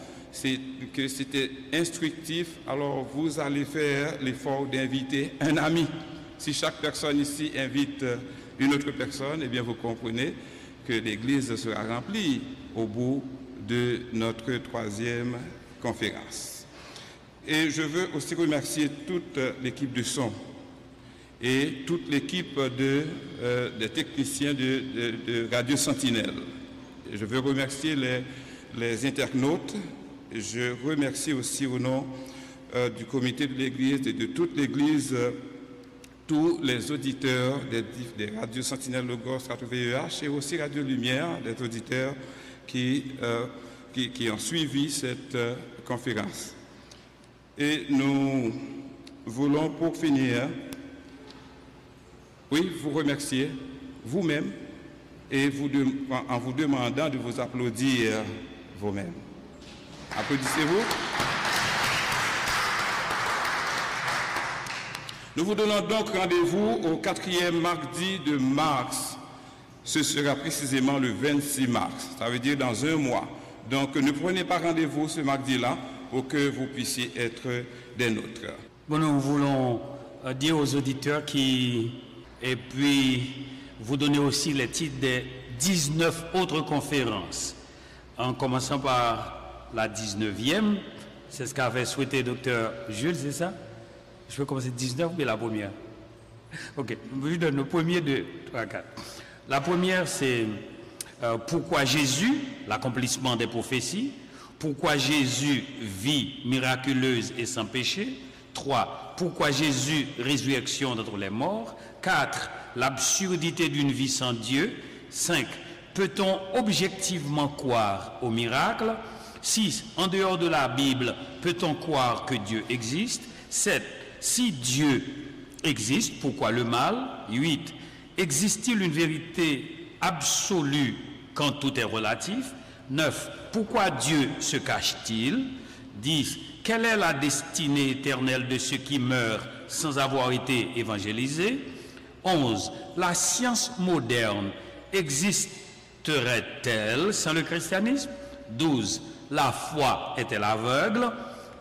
que c'était instructif, alors vous allez faire l'effort d'inviter un ami. Si chaque personne ici invite une autre personne, eh bien vous comprenez que l'Église sera remplie au bout de notre 3e conférence. Et je veux aussi remercier toute l'équipe de son et toute l'équipe des techniciens de Radio Sentinelle. Et je veux remercier les internautes. Je remercie aussi au nom du comité de l'Église et de toute l'Église tous les auditeurs des radios Sentinelle Logos, KVEH et aussi Radio Lumière, les auditeurs qui ont suivi cette conférence. Et nous voulons pour finir, vous remercier vous-même et en vous demandant de vous applaudir vous-même. Applaudissez-vous. Nous vous donnons donc rendez-vous au 4e mardi de mars. Ce sera précisément le 26 mars, ça veut dire dans un mois. Donc ne prenez pas rendez-vous ce mardi-là pour que vous puissiez être des nôtres. Bon, nous voulons dire aux auditeurs et puis vous donner aussi les titres des 19 autres conférences, en commençant par la 19e, c'est ce qu'avait souhaité Dr Jules, c'est ça? Je peux commencer 19 ou la première? Ok, je vous donne le premier, 2, 3, 4. La première, c'est pourquoi Jésus, l'accomplissement des prophéties. Pourquoi Jésus, vie miraculeuse et sans péché. 3. Pourquoi Jésus, résurrection d'entre les morts. 4. L'absurdité d'une vie sans Dieu. 5. Peut-on objectivement croire au miracle? 6. En dehors de la Bible, peut-on croire que Dieu existe? 7. Si Dieu existe, pourquoi le mal? 8. Existe-t-il une vérité absolue quand tout est relatif? 9. Pourquoi Dieu se cache-t-il? 10. Quelle est la destinée éternelle de ceux qui meurent sans avoir été évangélisés? 11. La science moderne existerait-elle sans le christianisme? 12. La foi est-elle aveugle?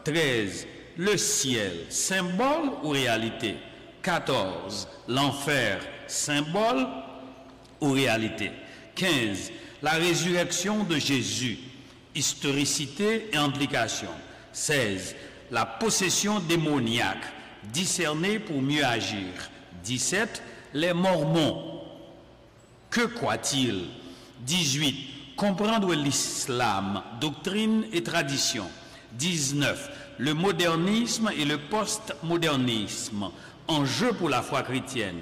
13. Le ciel, symbole ou réalité? 14. L'enfer, symbole ou réalité? 15. La résurrection de Jésus, historicité et implication. 16. La possession démoniaque, discerner pour mieux agir. 17. Les Mormons, que croient-ils? 18. Comprendre l'islam, doctrine et tradition. 19. Le modernisme et le postmodernisme, enjeu pour la foi chrétienne.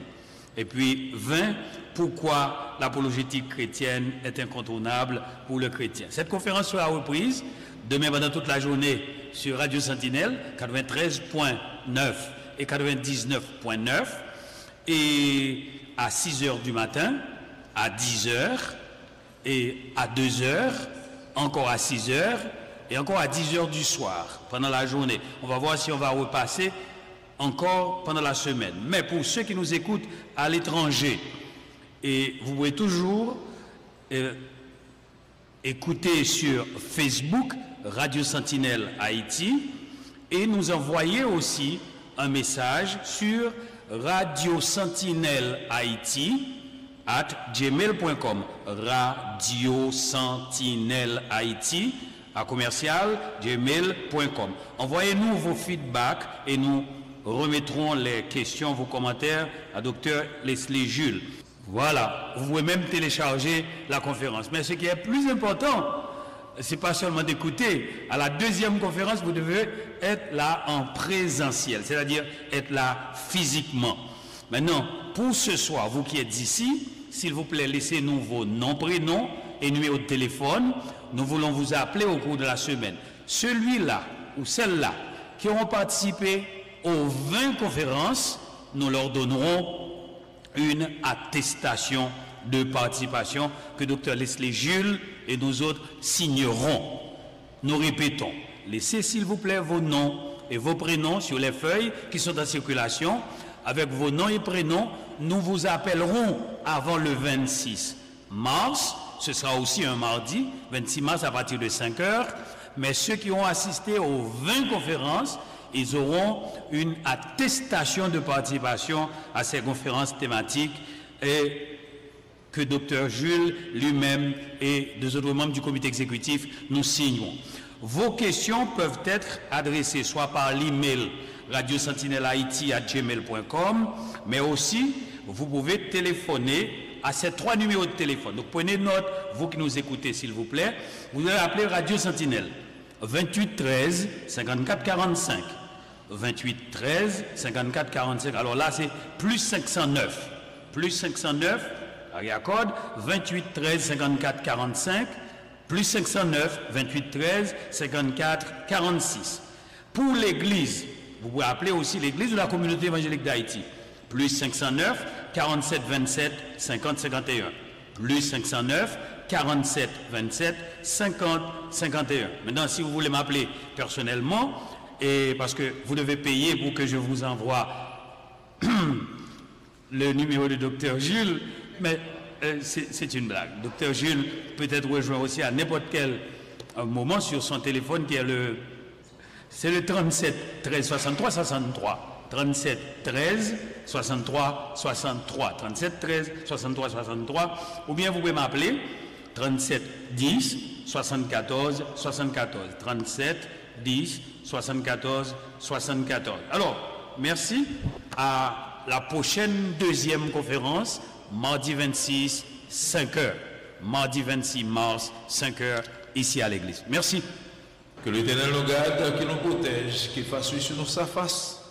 Et puis 20. Pourquoi l'apologétique chrétienne est incontournable pour le chrétien. Cette conférence sera reprise demain pendant toute la journée sur Radio Sentinelle 93.9 et 99.9 et à 6h du matin, à 10h et à 2h, encore à 6h et encore à 10h du soir pendant la journée. On va voir si on va repasser encore pendant la semaine. Mais pour ceux qui nous écoutent à l'étranger, et vous pouvez toujours écouter sur Facebook Radio Sentinelle Haïti et nous envoyer aussi un message sur Radio Sentinelle Haïti @gmail.com Radio Sentinelle Haïti @gmail.com. Envoyez-nous vos feedbacks et nous remettrons les questions, vos commentaires à Dr Leslie Jules. Voilà, vous pouvez même télécharger la conférence. Mais ce qui est plus important, c'est pas seulement d'écouter. À la deuxième conférence, vous devez être là en présentiel, c'est-à-dire être là physiquement. Maintenant, pour ce soir, vous qui êtes ici, s'il vous plaît, laissez-nous vos noms, prénoms et numéro de téléphone. Nous voulons vous appeler au cours de la semaine. Celui-là ou celle-là qui auront participé aux 20 conférences, nous leur donnerons une attestation de participation que Dr Leslie Jules et nous autres signerons. Nous répétons, laissez s'il vous plaît vos noms et vos prénoms sur les feuilles qui sont en circulation. Avec vos noms et prénoms, nous vous appellerons avant le 26 mars. Ce sera aussi un mardi, 26 mars à partir de 5 heures. Mais ceux qui ont assisté aux 20 conférences, ils auront une attestation de participation à ces conférences thématiques et que Dr Jules lui-même et deux autres membres du comité exécutif nous signeront. Vos questions peuvent être adressées soit par l'email radiosentinelhaiti@gmail.com, mais aussi vous pouvez téléphoner à ces 3 numéros de téléphone. Donc prenez note, vous qui nous écoutez s'il vous plaît, vous allez appeler Radio Sentinelle 28 13 54 45 28 13 54 45. Alors là c'est plus 509 area code 28 13 54 45 plus 509 28 13 54 46. Pour l'église, vous pouvez appeler aussi l'église de la communauté évangélique d'Haïti. Plus 509 47 27 50 51. Plus 509 47 27 50 51. Maintenant, si vous voulez m'appeler personnellement, et parce que vous devez payer pour que je vous envoie le numéro de Dr Jules, mais c'est une blague. Dr Jules peut être rejoint aussi à n'importe quel moment sur son téléphone qui est c'est le 37 13 63 63. 37 13 63 63. 37 13 63 63. Ou bien vous pouvez m'appeler 37 10 74 74. 37 10 74 74. Alors, merci. À la prochaine deuxième conférence, mardi 26, 5 heures. Mardi 26 mars, 5 heures, ici à l'église. Merci. Que l'Éternel nous garde, qu'il nous protège, qu'il fasse sur nous sa face,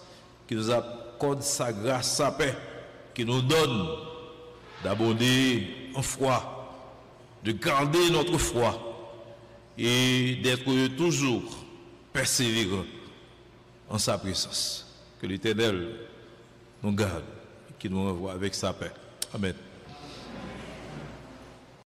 qu'il nous accorde sa grâce, sa paix, qu'il nous donne d'abonder en foi, de garder notre foi et d'être toujours persévérant en sa présence. Que l'Éternel nous garde, qu'il nous renvoie avec sa paix. Amen.